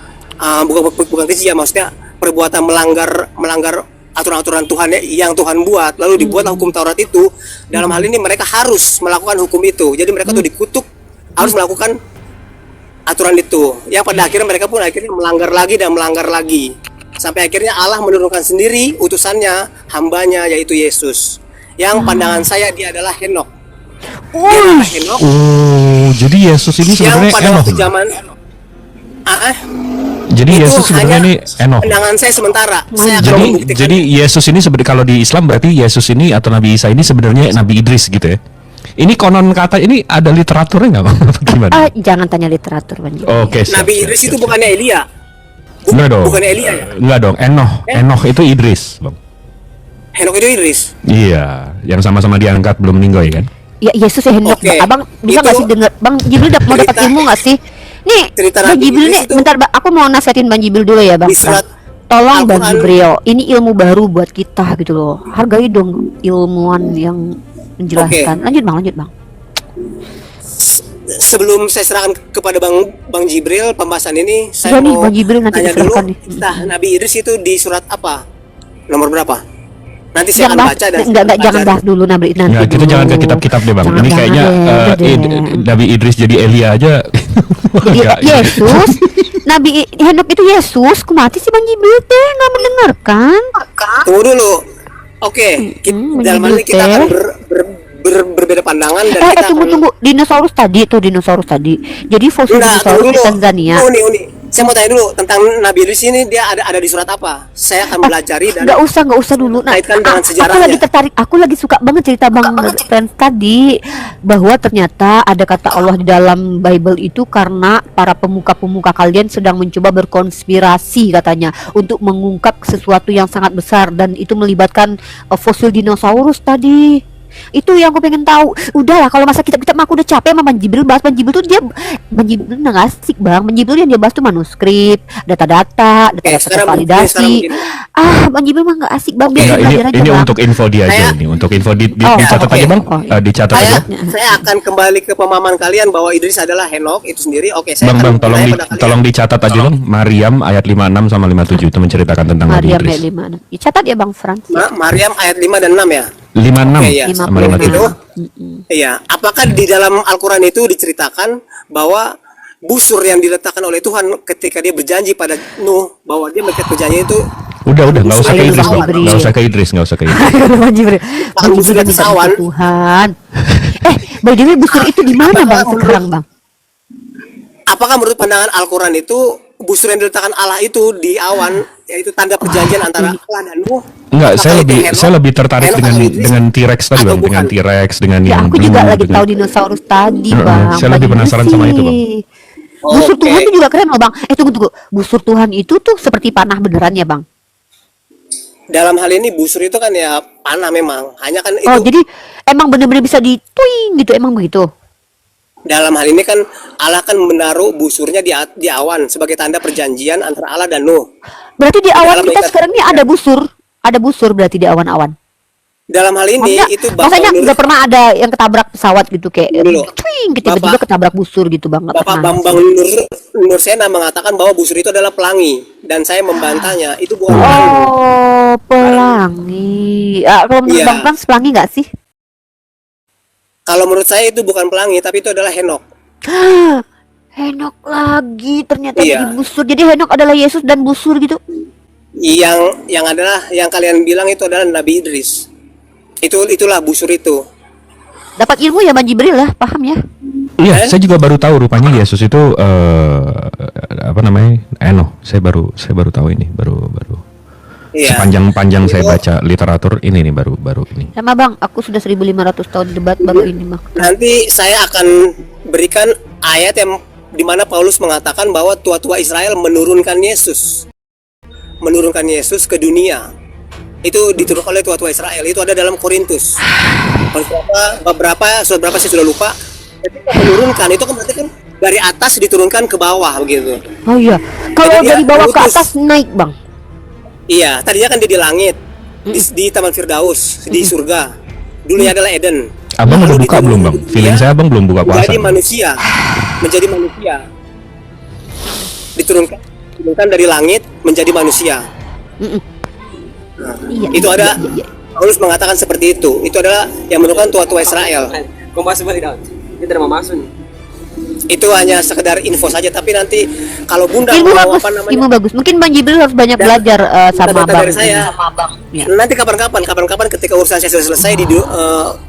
Bukan keji ya, maksudnya perbuatan melanggar aturan-aturan Tuhan yang Tuhan buat. Lalu dibuatlah hukum Taurat itu. Dalam hal ini mereka harus melakukan hukum itu. Jadi mereka tuh dikutuk harus melakukan aturan itu. Yang pada akhirnya mereka pun akhirnya melanggar lagi. Sampai akhirnya Allah menurunkan sendiri utusannya, hambanya, yaitu Yesus. Yang pandangan saya dia adalah Henok. Oh, jadi Yesus ini Yang sebenarnya pada Enoch. waktu zaman Jadi itu Yesus sebenarnya hanya ini Enoch. pandangan saya sementara. Saya akan Jadi membuktikan. Yesus ini sebenarnya kalau di Islam berarti Yesus ini atau Nabi Isa ini sebenarnya Nabi Idris gitu ya. Ini konon kata ini ada literaturnya nggak Bang? Gimana? Jangan tanya literatur, Bang Jibril. Oke, siap, Nabi siap, Idris siap, itu siap. bukannya Elia. Enggak dong. Bukannya Elia ya? Enggak dong, Enoch itu Idris, Bang. Henok itu Idris. Iya, yang sama-sama diangkat belum meninggal ya kan? Ya Yesus ya Henok. Oke. Abang bisa nggak Itu sih dengar? Bang Jibril mau dapat cerita- ilmu nggak sih? Nih, cerita Bang Nabi Jibril Idris nih, itu- bentar aku mau nasihatin Bang Jibril dulu ya, Bang. Di surat Tolong Bang Al-Quran. Jibril, ini ilmu baru buat kita gitu loh. Hargai dong ilmuwan yang menjelaskan. Lanjut Bang. Sebelum saya serahkan kepada Bang Jibril pembahasan ini, saya Iya nih, mau Bang Jibril nanti tanya dulu, diserahkan nih. nah, Nabi Idris itu di surat apa? Nomor berapa? Nanti saya Jangan akan bahas, baca dan enggak jangan pelajari. bahas dulu nanti Ya, kita dulu. jangan ke kitab-kitab deh Bang. Jangan, Ini kayaknya udah deh. Nabi Idris jadi Elia aja. Iya, Agak- Yesus, Nabi Henok itu Yesus, kumati sih Bang Jibril teh nggak mendengarkan. Tunggu dulu. Oke, dalam hal ini kita Jibril akan teh. berbeda pandangan dan kita Tunggu dinosaurus tadi. Jadi fosil Enggak, dinosaurus tunggu di dulu. Tanzania. Uni. Saya mau tanya dulu tentang Nabi Idris ini, dia ada di surat apa? Saya akan belajari dan Nggak usah dulu. Nah, kaitkan dengan aku sejarahnya. lagi tertarik. Aku lagi suka banget cerita Bang Friends tadi bahwa ternyata ada kata Allah di dalam Bible itu karena para pemuka-pemuka kalian sedang mencoba berkonspirasi katanya untuk mengungkap sesuatu yang sangat besar dan itu melibatkan fosil dinosaurus tadi. Itu yang aku pengen tahu. Udahlah kalau masa kita mah aku udah capek sama Bang Jibril bahas Bang Jibril tuh Bang Jibril nggak asik Bang. Bang Jibril yang dia bahas tuh manuskrip, data-data sekarang validasi. begini. Bang Jibril mah nggak asik Bang. Biar Enggak, belajar aja ini Bang. untuk info dia aja Saya- ini, untuk info Oh, dicatat oke. aja Bang. Oh, iya. Dicatat saya, aja. saya akan kembali ke pemahaman kalian bahwa Idris adalah Henok itu sendiri. Oke, saya Bang, akan tolong bertanya pada kalian. tolong dicatat aja Bang. Maryam ayat 56 sama 57 itu menceritakan tentang Nabi Maryam Idris. ayat 5. Catat ya Bang Frans. Maryam ayat 5 dan 6 ya. 56 Oke, ya. sama 56. 57. Itu iya, apakah di dalam Al-Quran itu diceritakan bahwa busur yang diletakkan oleh Tuhan ketika dia berjanji pada Nuh bahwa dia mengikat perjanjian itu Udah, nggak usah ke Ayo, Idris Bang Bang. Jibril. Nggak usah ke Idris, nggak usah ke Idris. Bang Jibril. Bang busur Jibril di minta awan. sama Tuhan. Bang Jibril busur itu di mana Bang sekarang Bang? apakah menurut pandangan Al-Quran itu busur yang diletakkan Allah itu di awan, yaitu tanda perjanjian antara Allah dan Nuh? Enggak, Apakah saya itu lebih Henok? saya lebih tertarik Henok dengan atau Idris? T-Rex tadi Atau Bang, dengan bukan? T-Rex dengan Ya yang aku juga blue, lagi dengan- tahu dinosaurus tadi Heeh, Bang. saya lebih Bang penasaran Jibril sama itu, Bang. sih. Busur Oke. Tuhan itu juga keren loh Bang. Tunggu. Busur Tuhan itu tuh seperti panah beneran ya Bang? Dalam hal ini busur itu kan ya panah memang, hanya kan itu Oh jadi emang bener-bener bisa dituing gitu emang begitu? dalam hal ini kan Allah kan menaruh busurnya di awan sebagai tanda perjanjian antara Allah dan Nuh. Berarti di awan Dalam kita ikat- sekarang ini ada busur. Ada busur berarti di awan-awan. Dalam hal ini Maksudnya, itu maksudnya menurut nggak pernah ada yang ketabrak pesawat gitu kayak Dulu. twing tiba-tiba Bapak- ketabrak busur gitu Bang. Nggak Bapak pernah. Bambang Nur Sena mengatakan bahwa busur itu adalah pelangi dan saya membantahnya itu bukan pelangi. Oh, pelangi. Kalau menurut Iya. Bang Frans pelangi nggak sih? Kalau menurut saya itu bukan pelangi tapi itu adalah Henok. Henok lagi ternyata Iya. jadi busur. Jadi Henok adalah Yesus dan busur gitu. Yang adalah yang kalian bilang itu adalah Nabi Idris. Itulah busur itu. Dapat ilmu ya Bang Jibril lah, paham ya? Iya, saya juga baru tahu rupanya Yesus itu apa namanya? No, saya baru tahu ini, baru Iya. sepanjang saya baca literatur ini nih baru ini. Sama bang, aku sudah 1500 tahun debat baru ini bang. Nanti saya akan berikan ayat yang dimana Paulus mengatakan bahwa tua-tua Israel menurunkan Yesus ke dunia. Itu diturunkan oleh tua-tua Israel. Itu ada dalam Korintus. Surat berapa saya sudah lupa. Ketika menurunkan itu kan berarti kan dari atas diturunkan ke bawah begitu. Oh iya, kalau Jadi dia dari bawah ke diutus. atas naik bang. Iya, tadinya kan dia di langit, di Taman Firdaus, di surga. Dulunya adalah Eden. Abang udah Lalu buka belum bang? diturunkan ke Feeling dunia, saya abang belum buka puasa. menjadi manusia. Diturunkan dari langit menjadi manusia. Iya. Itu ada Iya. Paulus mengatakan seperti itu. Itu adalah yang menentukan tua-tua Israel. Kau masuk balik dah. Dia tidak mau masuk nih. Itu hanya sekedar info saja, tapi nanti kalau Bunda Ilmu mau bagus, apa namanya, ilmu bagus. Mungkin Bang Jibril harus banyak Dan belajar sama data bang. dari saya. Ya. nanti kapan-kapan ketika urusan saya sudah selesai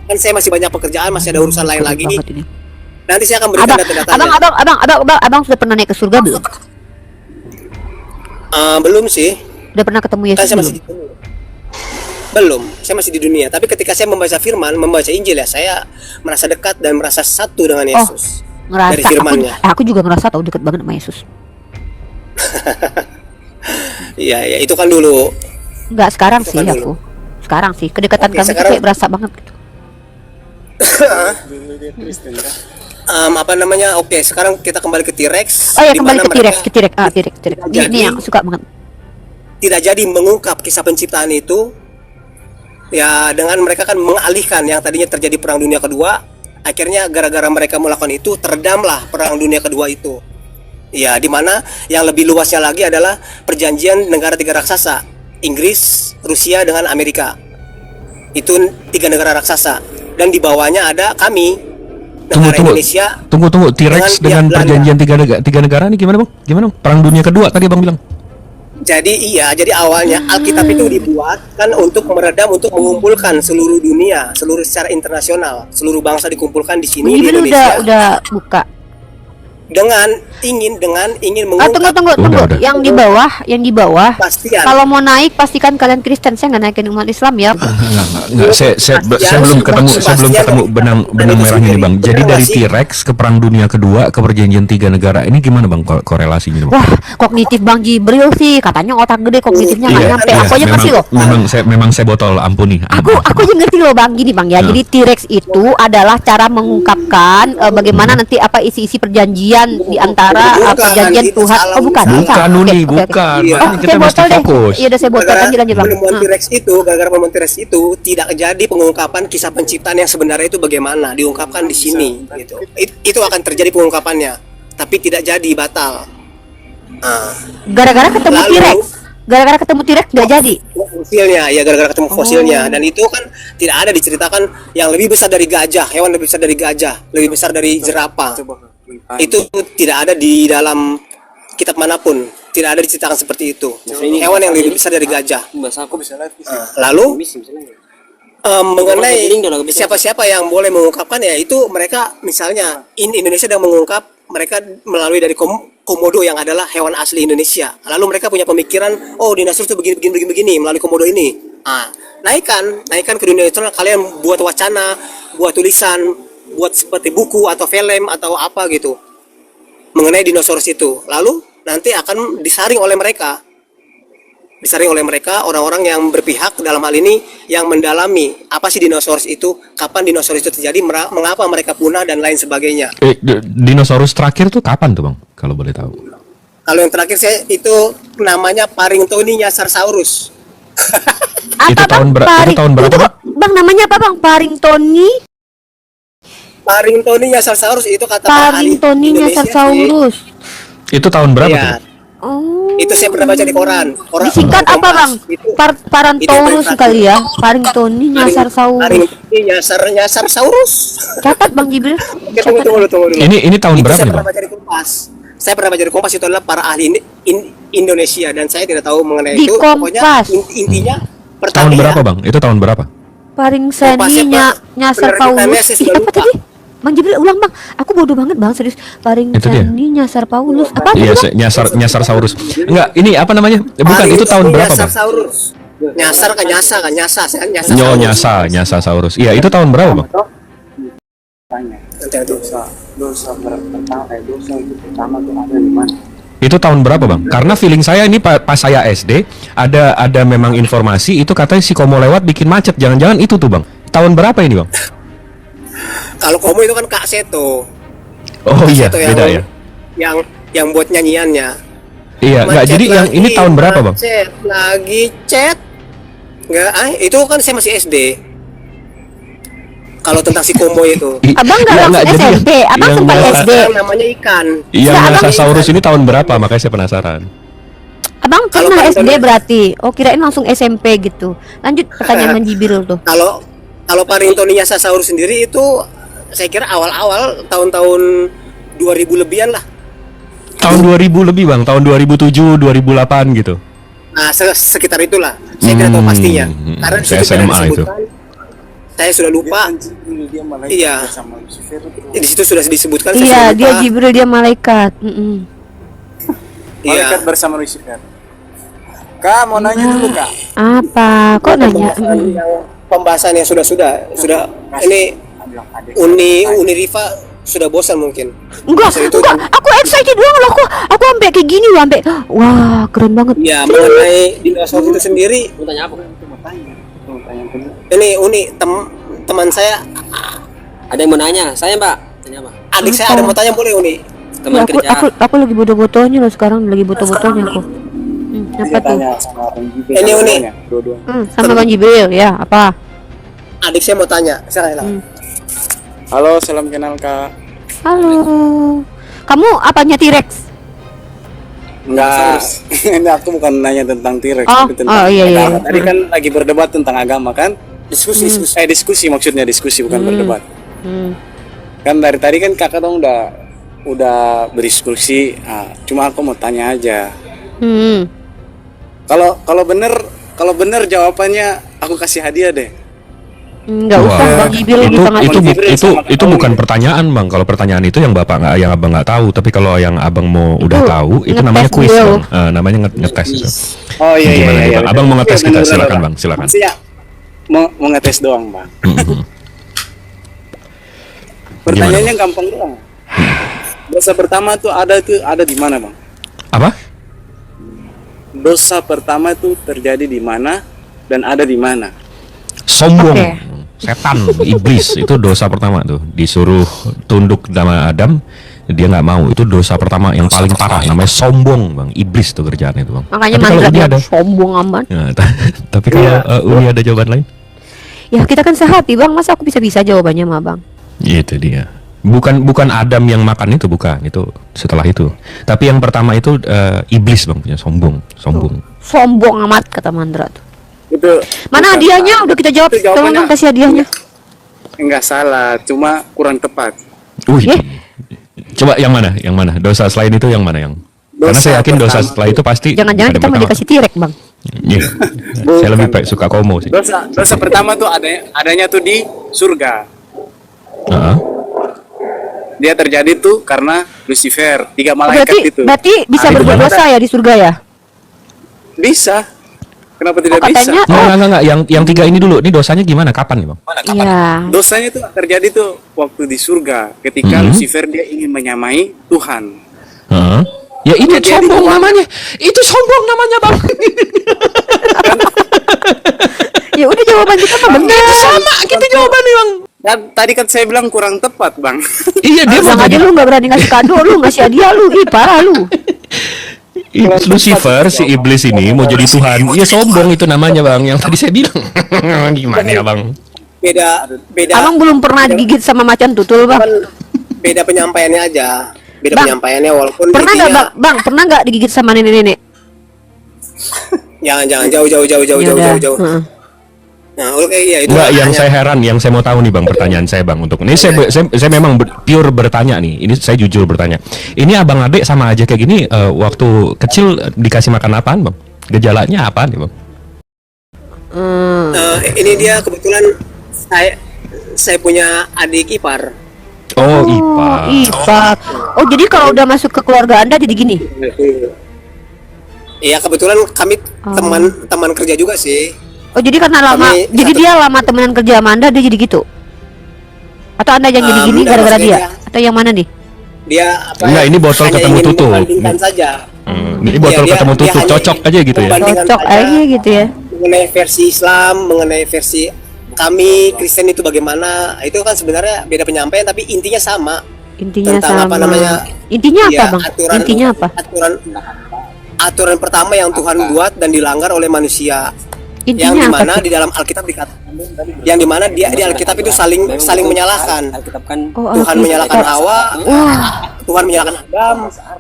kan saya masih banyak pekerjaan, masih ada urusan lain lagi nih. Banget ini. Nanti saya akan berikan data-datanya. Abang sudah pernah naik ke surga belum? Belum sih. Udah pernah ketemu Kan Yesus saya masih belum? di dunia. Belum, saya masih di dunia. Tapi ketika saya membaca firman, membaca Injil ya, saya merasa dekat dan merasa satu dengan Yesus. Ngerasa. Dari firmannya. Aku juga ngerasa tahu dekat banget sama Yesus. Iya, ya itu kan dulu. Enggak sekarang Itu sih kan aku. dulu. Sekarang sih kedekatan Oke, kami tuh sekarang- kayak berasa banget gitu. Apa namanya? Oke, sekarang kita kembali ke T-Rex. Oh ya di kembali mana ke T-Rex, mereka ke T-Rex. T-Rex. Ini Jadi- yang suka banget. tidak jadi mengungkap kisah penciptaan itu. Ya, dengan mereka kan mengalihkan yang tadinya terjadi Perang Dunia Kedua, akhirnya gara-gara mereka melakukan itu teredamlah Perang Dunia Kedua itu. Ya, di mana yang lebih luasnya lagi adalah perjanjian negara tiga raksasa, Inggris, Rusia dengan Amerika. Itu 3 negara raksasa, dan di bawahnya ada kami, negara Indonesia. Tunggu T-Rex dengan Belanda. perjanjian tiga negara ini gimana bang? Gimana bang? Perang Dunia Kedua tadi abang bilang. Jadi awalnya Alkitab itu dibuat kan untuk meredam, untuk mengumpulkan seluruh dunia, seluruh secara internasional, seluruh bangsa dikumpulkan di sini di Jibril Indonesia udah buka. dengan ingin mengungkap Tunggu. Udah. Yang di bawah. kepastian. Kalau mau naik pastikan kalian Kristen. Saya nggak naikin umat Islam ya. Enggak, saya belum ketemu benang merah ini bang. Jadi dari T-Rex ke Perang Dunia Kedua ke perjanjian 3 negara ini gimana bang korelasinya bang? Wah, kognitif Bang Jibril sih katanya otak gede, kognitifnya nggak nyampe. Aku aja ngerti loh. Memang saya botol ampuni. Aku aja ngerti loh Bang, gini Bang ya. Jadi T-Rex itu adalah cara mengungkapkan bagaimana nanti apa isi-isi perjanjian di antara Bukan, perjanjian itu Tuhan. salah Oh bukan. urusan. Bukan Oke, Nuni, oke. bukan. Iya. Makanya kita Saya mesti botol deh. fokus. Iya udah saya botol lanjut bang. Gara-gara penemuan T-Rex itu tidak jadi pengungkapan kisah penciptaan yang sebenarnya itu bagaimana diungkapkan di sini gitu. Itu akan terjadi pengungkapannya, tapi tidak jadi, batal. Gara-gara ketemu Lalu- T-Rex. Gara-gara ketemu T-Rex nggak jadi. Fosilnya ya, gara-gara ketemu fosilnya, dan itu kan tidak ada diceritakan yang lebih besar dari gajah, hewan lebih besar dari gajah, lebih besar dari jerapah. Itu tidak ada di dalam kitab manapun, tidak ada diceritakan seperti itu. Hewan yang lebih besar dari gajah. Bahasa aku bisa lihat. Lalu Bisa lihat. mengenai siapa-siapa yang boleh mengungkapkan ya itu mereka, misalnya Indonesia sedang mengungkap mereka melalui dari komodo yang adalah hewan asli Indonesia. Lalu mereka punya pemikiran, oh dinosaurus itu begini melalui komodo ini. Naikkan ke dunia internasional, kalian buat wacana, buat tulisan, buat seperti buku atau film atau apa gitu mengenai dinosaurus itu. Lalu nanti akan disaring oleh mereka orang-orang yang berpihak dalam hal ini, yang mendalami apa sih dinosaurus itu, kapan dinosaurus itu terjadi, mengapa mereka punah dan lain sebagainya. Dinosaurus terakhir tuh kapan tuh bang? Kalau boleh tahu. Kalau yang terakhir saya itu namanya Paringtonia Sarsaurus. Itu tahun berapa, Pak? Bang namanya apa Bang? Paringtonia Sarsaurus itu kata ahli Paringtonia Indonesia Sarsaurus. Itu tahun berapa Iya. tuh? Bang? Oh. Itu saya pernah baca di koran. Disingkat apa Bang? Itu Parantaurus kali ya. Paringtonia Sarsaurus. Paringtonia Sarsaurus. Catat Bang Jibril. Oke, tunggu dulu. Ini tahun Itu berapa saya nih pernah bang? baca di Kompas. Saya pernah baca di Kompas, itu adalah para ahli Indonesia, dan saya tidak tahu mengenai Di itu. Pokoknya Kompas. intinya Tahun pertanian. berapa bang? Itu tahun berapa? Paringseninya Kompasnya, Pak. Sarsaurus. Penerbitannya saya sudah Apa lupa. tadi? Bang Jibril ulang bang, aku bodoh banget bang serius. Paring Itu dia. candi nyasar Paulus. Apa Iya, tadi, Bang? nyasar saurus. Enggak, ini apa namanya? Bukan, itu tahun berapa, Nyasar Bang? saurus. Nyasar kan nyasa kan nyasa nyasa. Nyo saurus. nyasa saurus. Iya, itu tahun berapa, Bang? Tanya Nanti ada. dosa pertama dosa itu pertama tuh ada di mana? Itu tahun berapa, Bang? Karena feeling saya ini pas saya SD ada memang informasi itu katanya si Komo lewat bikin macet. Jangan-jangan itu tuh, Bang. Tahun berapa ini, Bang? Kalau Komo itu kan Kak Seto. Oh Kak iya, Seto beda ya. Yang buat nyanyiannya. Iya, enggak. Macet Jadi yang ini lagi, tahun berapa, Bang? Macet lagi chat. Enggak, itu kan saya masih SD. Kalau tentang si Komo itu. Abang nggak langsung jadi SMP, abang yang sempat nyasar- SD. Namanya ikan. Yang Abang nyasar ini- saurus ini tahun berapa? Makanya saya penasaran. Abang Kalau pernah paling SD bener- berarti? Oh kirain langsung SMP gitu. Lanjut pertanyaan Bang Jibril tuh. Kalau Paringtoni Sasaurus sendiri itu saya kira awal-awal tahun-tahun 2000 lebihan lah. Tahun 2000 lebih, Bang. Tahun 2007, 2008 gitu. Nah, sekitar itulah. Saya tidak tahu pastinya. Karena di saya situ tidak SMA itu. disebutkan. Saya sudah lupa. Dia malah Iya. sama Lucifer itu. Di situ sudah disebutkan. saya Iya sudah dia lupa. Jibril dia malaikat. Iya. Malaikat bersama Lucifer. Kak mau nanya dulu kak. Apa? Kok nanya? Pembahasan yang sudah ini Uni Riva sudah bosan mungkin. Enggak, Masa itu enggak. Aku excited doang loh. Aku sampai kayak gini loh, sampai wah keren banget. Ya mengenai dinosaurus itu sendiri. Mau tanya apa? Mau tanya bener. Ini teman saya, Ada yang mau nanya? Saya Mbak. Tanya apa? adik saya ada mau tanya boleh Uni? Teman Ya, kerja. aku lagi bodoh-bodohnya loh sekarang, lagi bodoh-bodohnya aku. Apa Dia tuh? tanya sama Bang Jibril. Ini Uni. Dua-duanya. Sama Bang Jibril ya, apa? Adik saya mau tanya. Saya Halo, salam kenal kak. Halo. Kamu apanya T-Rex? Enggak, ini aku bukan nanya tentang T-Rex, Oh, tapi tentang oh, iya, iya. agama. Tadi kan lagi berdebat tentang agama kan? Diskusi maksudnya diskusi bukan berdebat. Kan dari tadi kan kakak dong udah berdiskusi. Cuma aku mau tanya aja. Kalau bener jawabannya aku kasih hadiah deh. Enggak usah Wah, Bang Jibril bisa ngasih. itu bukan pertanyaan, Bang. Kalau pertanyaan itu yang abang nggak tahu, tapi kalau yang abang mau udah tahu itu ngetes namanya quiz, beliau. Bang. Namanya ngetes itu. Oh iya Gimana nih, iya. Bang? Abang mau ngetes kita, Bener, silakan, Bang. Bang, silakan. Maksudnya mau ngetes doang, Bang. Pertanyaannya gampang doang. Dosa pertama tuh ada di mana, Bang? Apa? Dosa pertama itu terjadi di mana dan ada di mana? Sombong. Oke. Setan, iblis itu dosa pertama tuh. Disuruh tunduk sama Adam, dia nggak mau. Itu dosa pertama yang paling parah, namanya sombong, Bang. Iblis tuh kerjaan itu, Bang. Makanya Tapi kalau mantra Uni dia ada, sombong aman. Ya, tapi kalau Uni ada jawaban lain? Ya kita kan sehati Bang, masa aku bisa-bisa jawabannya mah Bang. Itu dia. Bukan Adam yang makan itu, bukan. Itu setelah itu. Tapi yang pertama itu iblis, Bang, punya sombong. Sombong amat kata mantra tuh. Itu Mana bukan- hadiahnya? Udah kita jawab. itu Tolong dong jawabannya. kasih hadiahnya. Enggak salah, cuma kurang tepat. Wih. Eh? Coba yang mana? Yang mana? Dosa selain itu yang mana yang? Karena saya yakin dosa pertama. setelah itu pasti Jangan-jangan ada kita mau yang pertama. dikasih tirek Bang. Iya. Saya lebih suka Komo sih. Dosa pertama tuh adanya tuh di surga. Heeh. Dia terjadi tuh karena Lucifer, 3 malaikat itu. Berarti bisa Ada di berbuat mana? dosa ya di surga ya? Bisa. Kenapa tidak katanya- bisa? Enggak. Yang 3 ini dulu. Ini dosanya gimana? Kapan nih, Bang? Iya. Dosanya tuh terjadi tuh waktu di surga ketika Lucifer dia ingin menyamai Tuhan. Heeh. Ya itu Dia sombong jadi- namanya. Itu sombong namanya, Bang. Ya udah jawaban kita mah benar. Sama gitu jawabannya, Bang. Dan tadi kan saya bilang kurang tepat, Bang. Iya, dia Bilang mau aja jadi lu nggak berani ngasih kado, lu ngasih hadiah lu, ih parah lu. Lucifer si iblis ini mau jadi Tuhan. Iya sombong itu namanya, Bang. Yang tadi saya bilang. Gimana ya, Bang? Beda Abang belum pernah digigit sama macan tutul Bang. beda penyampaiannya aja. Beda Bang, penyampaiannya walaupun Pernah nggak intinya- Bang? Pernah nggak digigit sama nenek-nenek? Jangan jauh. Ya udah. Heeh. Nah, oke iya itu. Enggak, yang hanya- saya heran, yang saya mau tahu nih, Bang, pertanyaan saya, Bang, untuk ini saya memang pure bertanya nih. Ini saya jujur bertanya. Ini abang adik sama aja kayak gini waktu kecil dikasih makan apaan, Bang? Gejalanya apaan nih, Bang? ini dia kebetulan saya punya adik ipar. Oh, IPA. IPA. Oh, jadi kalau udah masuk ke keluarga Anda jadi gini. Iya, kebetulan kami teman kerja juga sih. Oh, jadi karena lama, Kami jadi satu- dia lama temenan kerja sama Anda, dia jadi gitu. Atau Anda yang jadi gini Enggak, gara-gara maksudnya dia? Atau yang mana nih? Dia apa? Enggak, ini botol hanya ketemu ingin tutup. membandingkan saja. Ini botol Iya, ketemu dia tutup, hanya cocok aja gitu ya. membandingkan Cocok saja aja gitu ya. mengenai versi Islam, mengenai versi kami Kristen itu bagaimana. Itu kan sebenarnya beda penyampaian tapi intinya sama. Intinya Tentang sama. apa namanya? Intinya apa, Ya, Bang? aturan Intinya apa? aturan pertama yang Tuhan buat dan dilanggar oleh manusia. Yang Intinya apa dimana tuh? di dalam Alkitab dikatakan, yang dimana dia di Alkitab itu saling menyalahkan. Alkitab kan Oh, Tuhan Alkitab. menyalahkan Hawa, Wah. Tuhan menyalahkan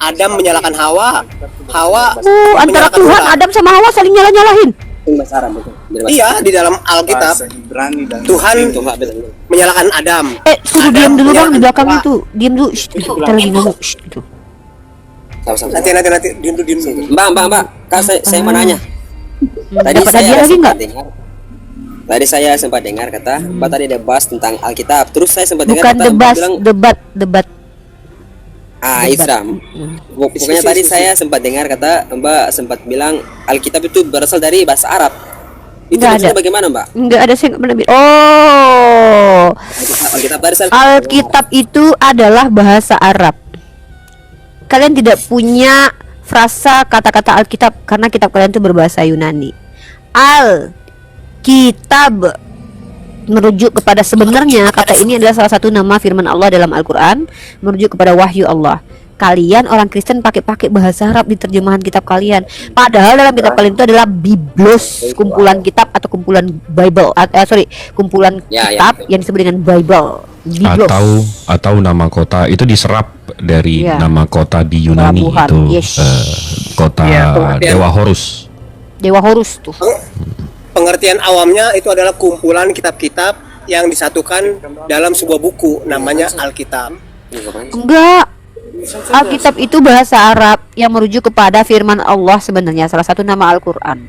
Adam menyalahkan Hawa, Antara menyalahkan Tuhan, Adam sama Hawa saling nyalah-nyalahin. bahasa Arab betul. Iya, di dalam Alkitab Bahasa Ibrani dan Tuhan Tuhan betul. menyalahkan Adam. Suruh Adam diam dulu Bang di menyalahkan belakang Hawa. itu. Diam dulu. Shh, kita lagi ngomong. Shh, gitu. Sama-sama. Nanti diam dulu. Mbak, Kak, saya mau nanya. Tadi Dapat saya hadiah lagi sempat nggak? dengar. Tadi saya sempat dengar kata, Mbak tadi ada bahas tentang Alkitab. Terus saya sempat dengar Bukan kata Mbak bilang, debat. Islam. Pokoknya tadi saya sempat dengar kata Mbak sempat bilang Alkitab itu berasal dari bahasa Arab. Itu Nggak maksudnya ada. bagaimana, Mbak? Enggak ada saya nggak pernah Oh. Alkitab berasal Alkitab itu adalah bahasa Arab. Kalian tidak punya frasa kata-kata Alkitab karena kitab kalian itu berbahasa Yunani. Alkitab merujuk kepada sebenarnya kata ini adalah salah satu nama firman Allah dalam Al-Qur'an, merujuk kepada wahyu Allah. Kalian orang Kristen pakai bahasa Arab di terjemahan kitab kalian. Padahal dalam kitab kalian itu adalah Biblos, kumpulan kitab atau kumpulan Bible. Kumpulan Ya, kitab betul. yang disebut dengan Bible. Biblos. Atau nama kota itu diserap dari Iya. nama kota di Yunani Pelabuhan, itu yes. kota Iya, pengertian. Dewa Horus. Dewa Horus tuh. Pengertian awamnya itu adalah kumpulan kitab-kitab yang disatukan dalam sebuah buku namanya Alkitab. Enggak. Alkitab itu bahasa Arab yang merujuk kepada firman Allah sebenarnya, salah satu nama Al-Qur'an.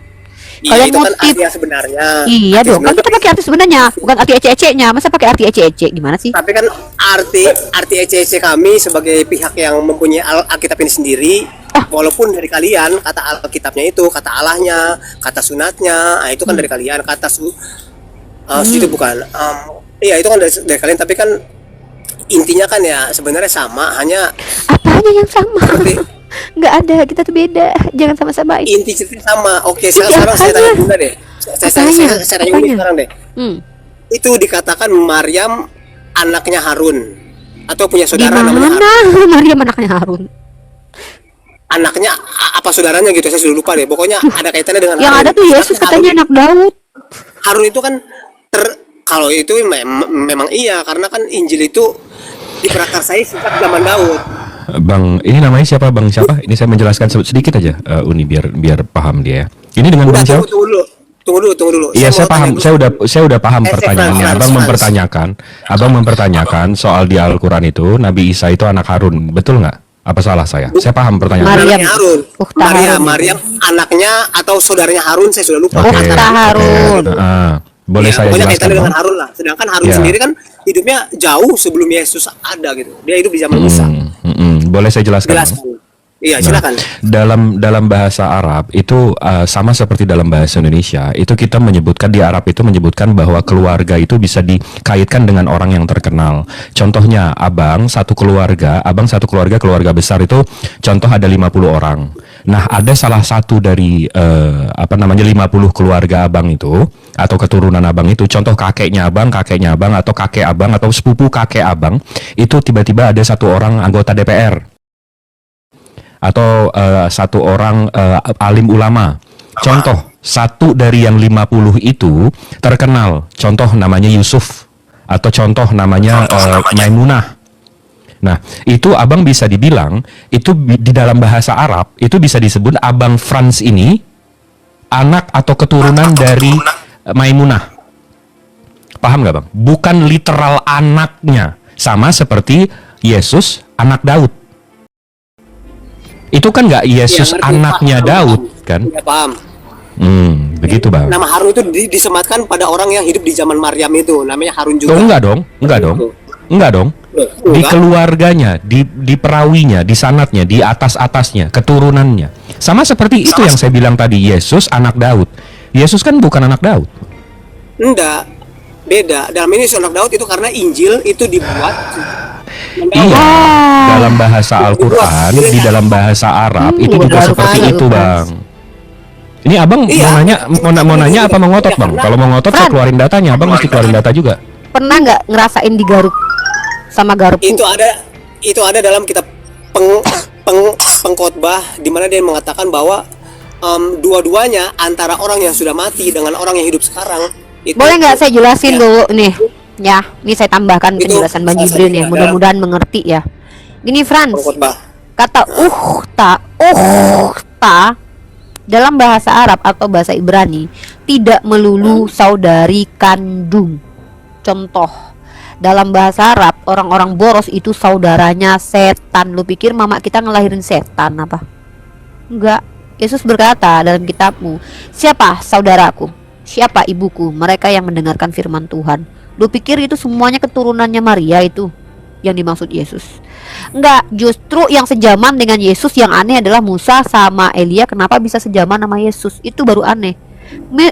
Iya, Kalian itu kan ngutip. artinya sebenarnya. Iya Arti dong, kan sebenarnya. kita pakai arti sebenarnya, bukan arti ece-ecenya. Masa pakai arti ece-ece? Gimana sih? Tapi kan arti ECC kami sebagai pihak yang mempunyai Alkitab ini sendiri, walaupun dari kalian kata Alkitabnya itu, kata Allahnya, kata sunatnya, itu kan dari kalian, kata itu bukan. Iya itu kan dari kalian, tapi kan intinya kan ya sebenarnya sama, hanya Apanya yang sama? seperti Nggak ada, kita tuh beda. Jangan sama-samain. inti ceritanya sama. Oke, Iya, sekarang saya tanya apanya? Bunda deh. Saya tanya Apanya? Bunda sekarang deh. Hmm. Itu dikatakan Maryam anaknya Harun atau punya Di saudara namanya mana Harun. Maryam anaknya Harun? Anaknya apa saudaranya gitu, saya sudah lupa deh. Pokoknya ada kaitannya dengan Yang Harun. ada tuh Yesus katanya anak Daud. Harun itu kan kalau itu memang iya, karena kan Injil itu diprakarsai sejak zaman Daud. Bang, ini namanya siapa? Bang siapa? Ini saya menjelaskan sedikit aja Uni biar paham dia. Ini dengan Udah, Bang siapa? tunggu dulu. Iya, saya mau paham. tanya dulu. Saya udah paham pertanyaannya. Frans. Abang mempertanyakan soal di Al-Qur'an itu Nabi Isa itu anak Harun. Betul nggak? Apa salah saya? Saya paham pertanyaan. Maryam. Anaknya Harun. Ukhta Harun. Maryam anaknya atau saudaranya Harun, saya sudah lupa. Oke. Ukhta Harun. Boleh Ya, saya pokoknya jelaskan, kaitannya dengan Bang? Harun lah. Sedangkan Harun Ya. sendiri kan hidupnya jauh sebelum Yesus ada gitu. Dia hidup di zaman Musa. Boleh saya jelaskan, Bang? Jelaskan. Iya, Nah, silakan. dalam bahasa Arab itu sama seperti dalam bahasa Indonesia, itu kita menyebutkan di Arab itu menyebutkan bahwa keluarga itu bisa dikaitkan dengan orang yang terkenal. Contohnya abang satu keluarga keluarga besar itu contoh ada 50 orang. Nah, ada salah satu dari 50 keluarga abang itu atau keturunan abang itu, contoh kakeknya abang atau kakek abang atau sepupu kakek abang, itu tiba-tiba ada satu orang anggota DPR atau satu orang alim ulama. Contoh, satu dari yang 50 itu terkenal. Contoh namanya Yusuf atau contoh namanya Maimunah. Nah, itu abang bisa dibilang itu di dalam bahasa Arab itu bisa disebut abang Frans ini anak atau keturunan dari Maimunah. Paham nggak, Bang? Bukan literal anaknya. Sama seperti Yesus anak Daud. Itu kan nggak Yesus Iya, ngerti, anaknya paham. Daud kan? Ya, paham. Begitu, Bang. Nama Harun itu disematkan pada orang yang hidup di zaman Maryam itu, namanya Harun juga. Oh, enggak dong. Enggak dong. Di Enggak. keluarganya, di perawinya, di sanatnya, di atas-atasnya, keturunannya. Sama seperti itu yang saya bilang tadi, Yesus anak Daud. Yesus kan bukan anak Daud. Enggak, beda. Dalam ini Yesus anak Daud itu karena Injil itu dibuat Iya, dalam bahasa Al-Quran, di dalam bahasa Arab itu juga baru seperti tahu, itu, Mas. Bang. Ini abang Iya. mau nanya apa mau ngotot, Bang? Kalau mau ngotot saya Fran. keluarin datanya, abang mesti keluarin data juga. Pernah nggak ngerasain digaruk sama garpu? itu ada dalam kitab pengkhotbah di mana dia mengatakan bahwa dua-duanya antara orang yang sudah mati dengan orang yang hidup sekarang itu, Boleh nggak saya jelasin ya, dulu nih? Ya, ini saya tambahkan Itu penjelasan Bang salah Jibril nih, satunya mudah-mudahan mengerti ya. Gini Frans, pengkhotbah. kata ukhta dalam bahasa Arab atau bahasa Ibrani tidak melulu saudari kandung. Contoh, dalam bahasa Arab orang-orang boros itu saudaranya setan. Lu pikir mama kita ngelahirin setan apa? Enggak. Yesus berkata dalam kitabmu, siapa saudaraku? Siapa ibuku? Mereka yang mendengarkan firman Tuhan. Lu pikir itu semuanya keturunannya Maria itu yang dimaksud Yesus? Enggak, justru yang sejaman dengan Yesus yang aneh adalah Musa sama Elia. Kenapa bisa sejaman sama Yesus? Itu baru aneh.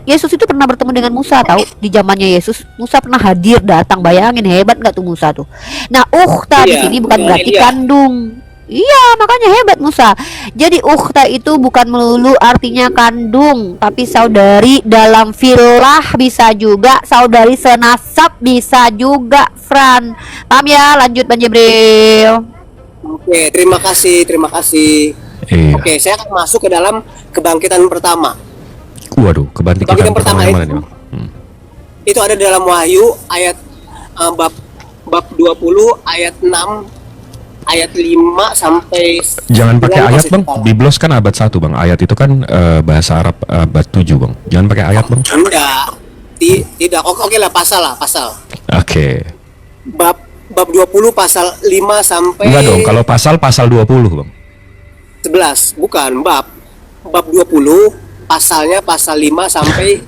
Yesus itu pernah bertemu dengan Musa, tahu? Di zamannya Yesus, Musa pernah hadir datang. Bayangin hebat nggak tuh Musa tuh. Nah, ukhta di Iya, sini bukan iya, berarti iya. kandung. Iya, makanya hebat Musa. Jadi ukhta itu bukan melulu artinya kandung, tapi saudari dalam filah bisa juga, saudari senasab bisa juga, Fran. Paham ya? Lanjut Bang Jibril. Oke, terima kasih. Iya. Oke, saya akan masuk ke dalam kebangkitan pertama. Waduh, kebangkitan Kebangkitan pertama pertama yang mana itu. nih, Bang? Itu ada dalam Wahyu ayat bab 20 ayat 6 ayat 5 sampai Jangan pakai 9 ayat, masih Bang. salah. Biblos kan abad 1, Bang. Ayat itu kan bahasa Arab abad 7, Bang. Jangan pakai ayat, Bang. Enggak. Tidak. Oke lah, pasal. Oke. Bab 20 pasal 5 sampai Enggak dong, kalau pasal 20, Bang. 11. Bukan, bab 20 pasalnya pasal 5 sampai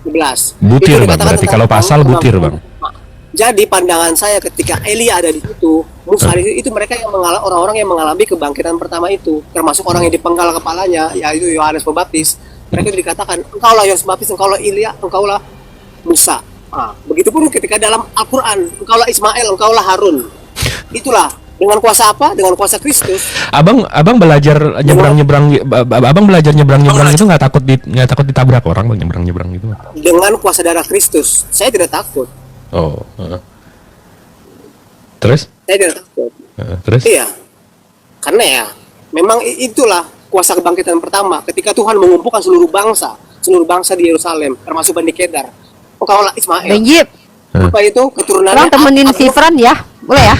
11. Butir, Itu Bang. dikatakan Berarti tentang kalau pasal butir, kemampuan. Bang. Jadi pandangan saya ketika Elia ada di situ, Musa itu mereka yang orang-orang yang mengalami kebangkitan pertama itu, termasuk orang yang dipenggal kepalanya, yaitu Yohanes Pembaptis. Mereka dikatakan, engkaulah Yohanes Pembaptis, engkaulah Elia, engkaulah Musa. Nah, begitupun ketika dalam Al-Quran, engkaulah Ismail, engkaulah Harun. Itulah dengan kuasa apa? Dengan kuasa Kristus. Abang belajar nyebrang-nyebrang, abang belajar nyebrang-nyebrang itu nggak takut ditabrak orang, Bang, nyebrang-nyebrang gitu. Dengan kuasa darah Kristus, saya tidak takut. Oh. Terus? Saya tidak takut. Terus? Iya, karena ya memang itulah kuasa kebangkitan pertama. Ketika Tuhan mengumpulkan seluruh bangsa di Yerusalem, termasuk Bani Kedar. Engkaulah Ismail. Bang Jib, Apa itu keturunannya? tolong temenin si Fran ya. Boleh ya?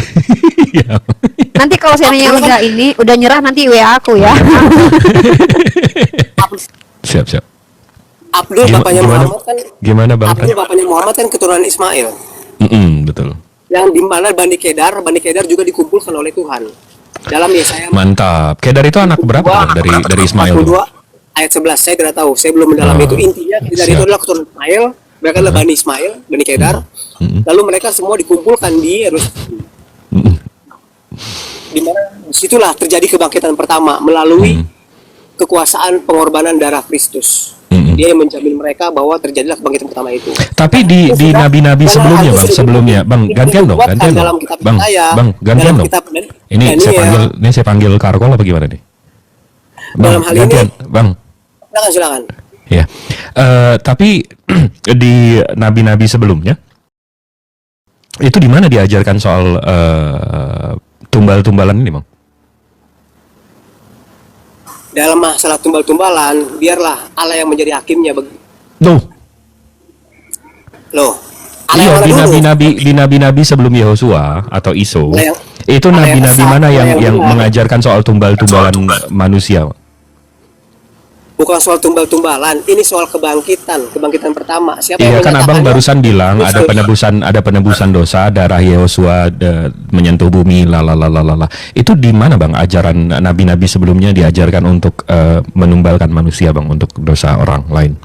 Iya. Nanti kalau saya udah nyerah nanti WA aku ya. Siap. Abdul bapaknya Muhammad kan. Gimana, Bang? Abdul bapaknya Muhammad kan keturunan Ismail. Betul. Yang di mana Bani Kedar juga dikumpulkan oleh Tuhan. Dalam Yesaya Mantap. Kedar itu anak berapa, Bang, dari Ismail? 42 ayat 11. Saya tidak tahu, saya belum mendalami itu. Intinya Kedar itu siap. adalah keturunan Ismail. Mereka adalah Bani Ismail, Bani Kedar. Lalu mereka semua dikumpulkan di Yerusalem. Di mana disitulah terjadi kebangkitan pertama melalui kekuasaan pengorbanan darah Kristus. Dia yang menjamin mereka bahwa terjadilah kebangkitan pertama itu. Tapi di nabi-nabi sebelumnya, Bang, gantian dong. Bang, gantian dong. Ini saya panggil Karkol apa gimana nih? Bang, Dalam hal gantian, ini, Bang. silakan. Ya. Tapi di nabi-nabi sebelumnya itu di mana diajarkan soal tumbal-tumbalan ini, Bang? Dalam masalah tumbal-tumbalan, biarlah Allah yang menjadi hakimnya. Loh, Allah iya, yang mana dulu? di nabi-nabi sebelum Yehosua atau Iso, Allah yang- itu Allah yang nabi-nabi esa, mana Allah yang yang benar. mengajarkan soal tumbal-tumbalan manusia? Bukan soal tumbal-tumbalan, ini soal kebangkitan pertama. Siapa Iya yang kan Abang menyatakannya? barusan bilang ada penebusan dosa, darah Yehosua menyentuh bumi, lalalala. Itu di mana, Bang, ajaran nabi-nabi sebelumnya diajarkan untuk menumbalkan manusia, Bang, untuk dosa orang lain?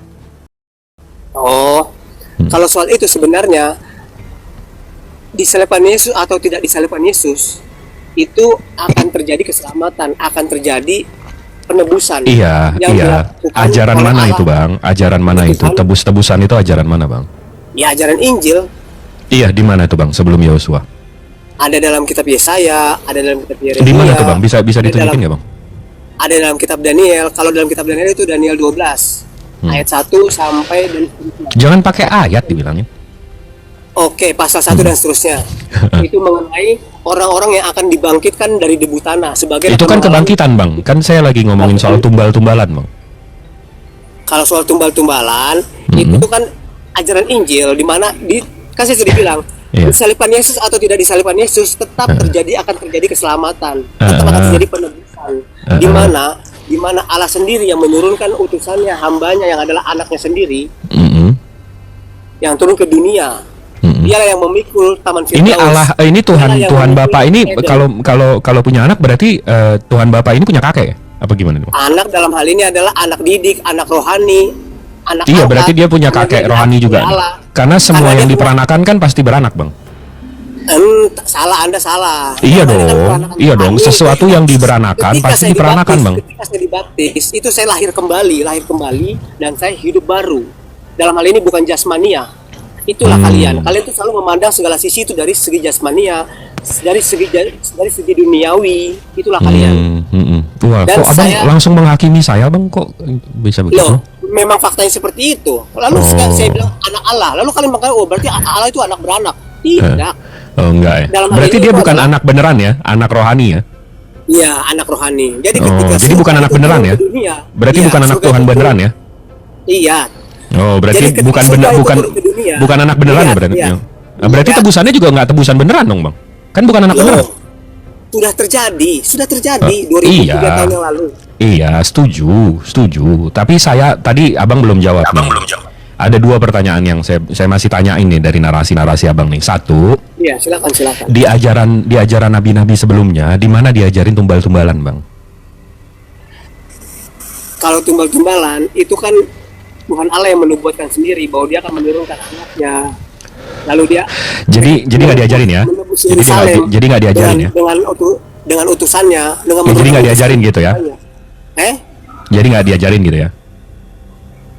Kalau soal itu sebenarnya disalibkan Yesus atau tidak disalibkan Yesus, itu akan terjadi keselamatan, akan terjadi penebusan. Iya, yang iya. dilakukan Ajaran oleh mana Allah. itu, Bang? Ajaran mana itu? Tuhan. Tebus-tebusan itu ajaran mana, Bang? Ya, ajaran Injil. Iya, di mana itu, Bang? Sebelum Yosua. Ada dalam kitab Yesaya, ada dalam kitab Yeremia. Di mana tuh, Bang? Bisa ada ditunjukin dalam- nggak, Bang? Ada dalam kitab Daniel. Kalau dalam kitab Daniel itu Daniel 12 ayat 1 sampai dan seterusnya. Jangan pakai ayat dibilangin. Oke, pasal 1 dan seterusnya. Itu mengenai orang-orang yang akan dibangkitkan dari debu tanah sebagai Itu kan pemahaman. kebangkitan, Bang. Kan saya lagi ngomongin soal tumbal-tumbalan, Bang. Kalau soal tumbal-tumbalan itu kan ajaran Injil di mana kan saya sudah bilang Iya. disalibkan Yesus atau tidak disalibkan Yesus tetap akan terjadi keselamatan, tetap akan terjadi penebusan. Di mana Allah sendiri yang menurunkan utusannya, hambanya yang adalah anaknya sendiri Mm-mm. yang turun ke dunia. Dialah yang memikul taman Firdaus. Ini Allah, ini Tuhan Dialah yang Tuhan memikul Bapak ini Eden. kalau punya anak berarti Tuhan Bapak ini punya kakek ya? Apa gimana, Bang? Anak dalam hal ini adalah anak didik, anak rohani, anak Iya, angkat, berarti dia punya karena kakek dia rohani juga. diangkat oleh Allah. Karena semua Karena yang dia punya- diperanakan kan pasti beranak, Bang. Salah, Anda salah. Iya Karena dong, kan peranakan iya dong. rohani. Sesuatu yang diberanakan Ketika pasti saya diperanakan, dibaptis, Bang. Ketika saya dibaptis, itu saya lahir kembali dan saya hidup baru. Dalam hal ini bukan jasmania. Itulah kalian. Kalian itu selalu memandang segala sisi itu dari segi jasmania, dari segi duniawi. Itulah kalian. Wah, Dan kok Abang saya- langsung menghakimi saya, Bang? Kok bisa begitu? Loh, memang faktanya seperti itu. Lalu saya bilang anak Allah. Lalu kalian mengatakan, oh berarti Allah itu anak beranak. Tidak. Oh, enggak ya. Dalam hal Berarti ini dia itu bukan adalah- anak beneran ya, anak rohani ya. Iya, anak rohani. Jadi Oh, ketika jadi bukan surga anak itu beneran turun ya? ke dunia, Berarti iya, bukan anak surga Tuhan itu beneran turun- ya. Iya. Oh, berarti Jadi ketika bukan surga bener, itu bukan turun ke dunia, bukan anak beneran iya, ya berarti. iya. Nah, berarti Iya. tebusannya juga nggak tebusan beneran dong, Bang? Kan bukan anak beneran. Loh, sudah terjadi Oh, 2003 iya. tahun yang lalu. Iya, setuju. Tapi saya tadi Abang belum jawab nih. Ada dua pertanyaan yang saya masih tanyain nih dari narasi-narasi Abang nih. Satu, Iya, silakan. di ajaran nabi-nabi sebelumnya di mana diajarin tumbal-tumbalan, Bang? Kalau tumbal-tumbalan itu kan Tuhan Allah yang menubuatkan sendiri bahwa dia akan menurunkan anaknya. Lalu dia Jadi nggak diajarin ya? menebus Jadi nggak Yerusalem jadi nggak diajarin ya? dengan utusannya, dengan Ya, jadi nggak menurunkan diajarin gitu ya? utusannya. Jadi nggak diajarin gitu ya?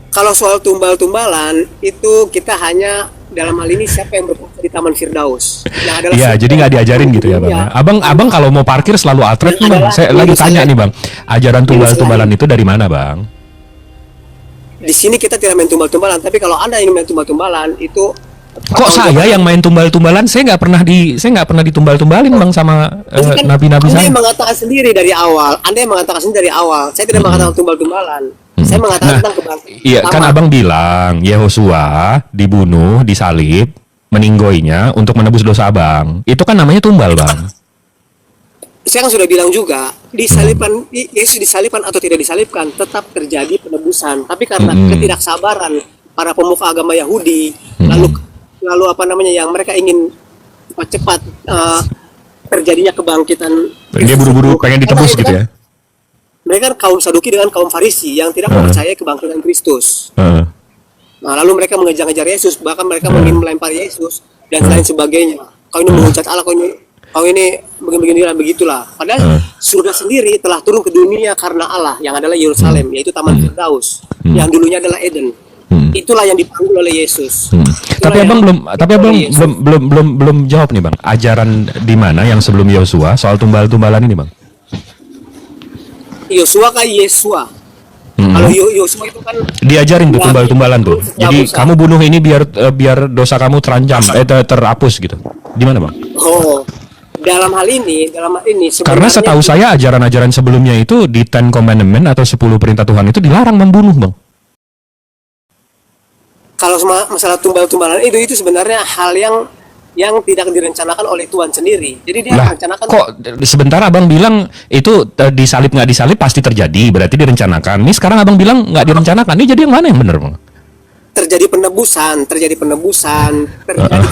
Kalau soal tumbal-tumbalan itu kita hanya dalam hal ini siapa yang berkuasa di Taman Firdaus. Yang adalah Iya, surga jadi nggak diajarin gitu ya, Bang. dunia. Abang kalau mau parkir selalu atret nih, Bang. adalah Saya lagi tanya Yerusalem. nih, Bang. Ajaran tumbal-tumbalan itu dari mana, Bang? Di sini kita tidak main tumbal-tumbalan, tapi kalau Anda ingin main tumbal-tumbalan itu Kok saya yang main tumbal-tumbalan? Saya nggak pernah ditumbal-tumbalin, Bang, sama Ini kan nabi-nabi Anda saya. yang mengatakan sendiri dari awal. Anda yang mengatakan sendiri dari awal. Saya tidak mengatakan tumbal-tumbalan. Saya mengatakan tentang kebangkitan. Iya, kan Sama. Abang bilang Yehosua dibunuh, disalib, meninggoinya untuk menebus dosa Abang. Itu kan namanya tumbal, Bang. Saya kan sudah bilang juga, Yesus disalibkan atau tidak disalibkan tetap terjadi penebusan. Tapi karena ketidaksabaran para pemuka agama Yahudi, lalu apa namanya yang mereka ingin cepat-cepat terjadinya kebangkitan. Dia buru-buru pengen ditebus Karena gitu ya. Mereka kan kaum Saduki dengan kaum Farisi yang tidak mempercayai kebangkitan Kristus. Heeh. Nah, lalu mereka mengejar-ngejar Yesus, bahkan mereka ingin melempar Yesus dan lain sebagainya. Kau ini menghujat Allah, kau ini begini-begini dan begitulah. Padahal surga sendiri telah turun ke dunia karena Allah yang adalah Yerusalem, yaitu Taman Firdaus, yang dulunya adalah Eden. Itulah yang dipanggil oleh Yesus. Tapi Itulah Abang yang belum dipanggil oleh Yesus. belum jawab nih, Bang. Ajaran di mana yang sebelum Yosua soal tumbal-tumbalan ini, Bang? Yosua kayak Yesua. Kalau Yosua itu kan Diajarin tuh tumbal-tumbalan tuh. Jadi Besar. kamu bunuh ini biar dosa kamu terancam, terhapus gitu. Di mana, Bang? dalam hal ini Karena sebenarnya setahu saya ajaran-ajaran sebelumnya itu di Ten Commandment atau 10 perintah Tuhan itu dilarang membunuh, Bang. kalau masalah tumbal-tumbalan itu sebenarnya hal yang tidak direncanakan oleh Tuhan sendiri. Jadi dia Lah, merencanakan kok sebentar Abang bilang itu disalib nggak disalib pasti terjadi, berarti direncanakan. Ini sekarang Abang bilang nggak direncanakan. Ini jadi yang mana yang benar, Bang? terjadi penebusan, terjadi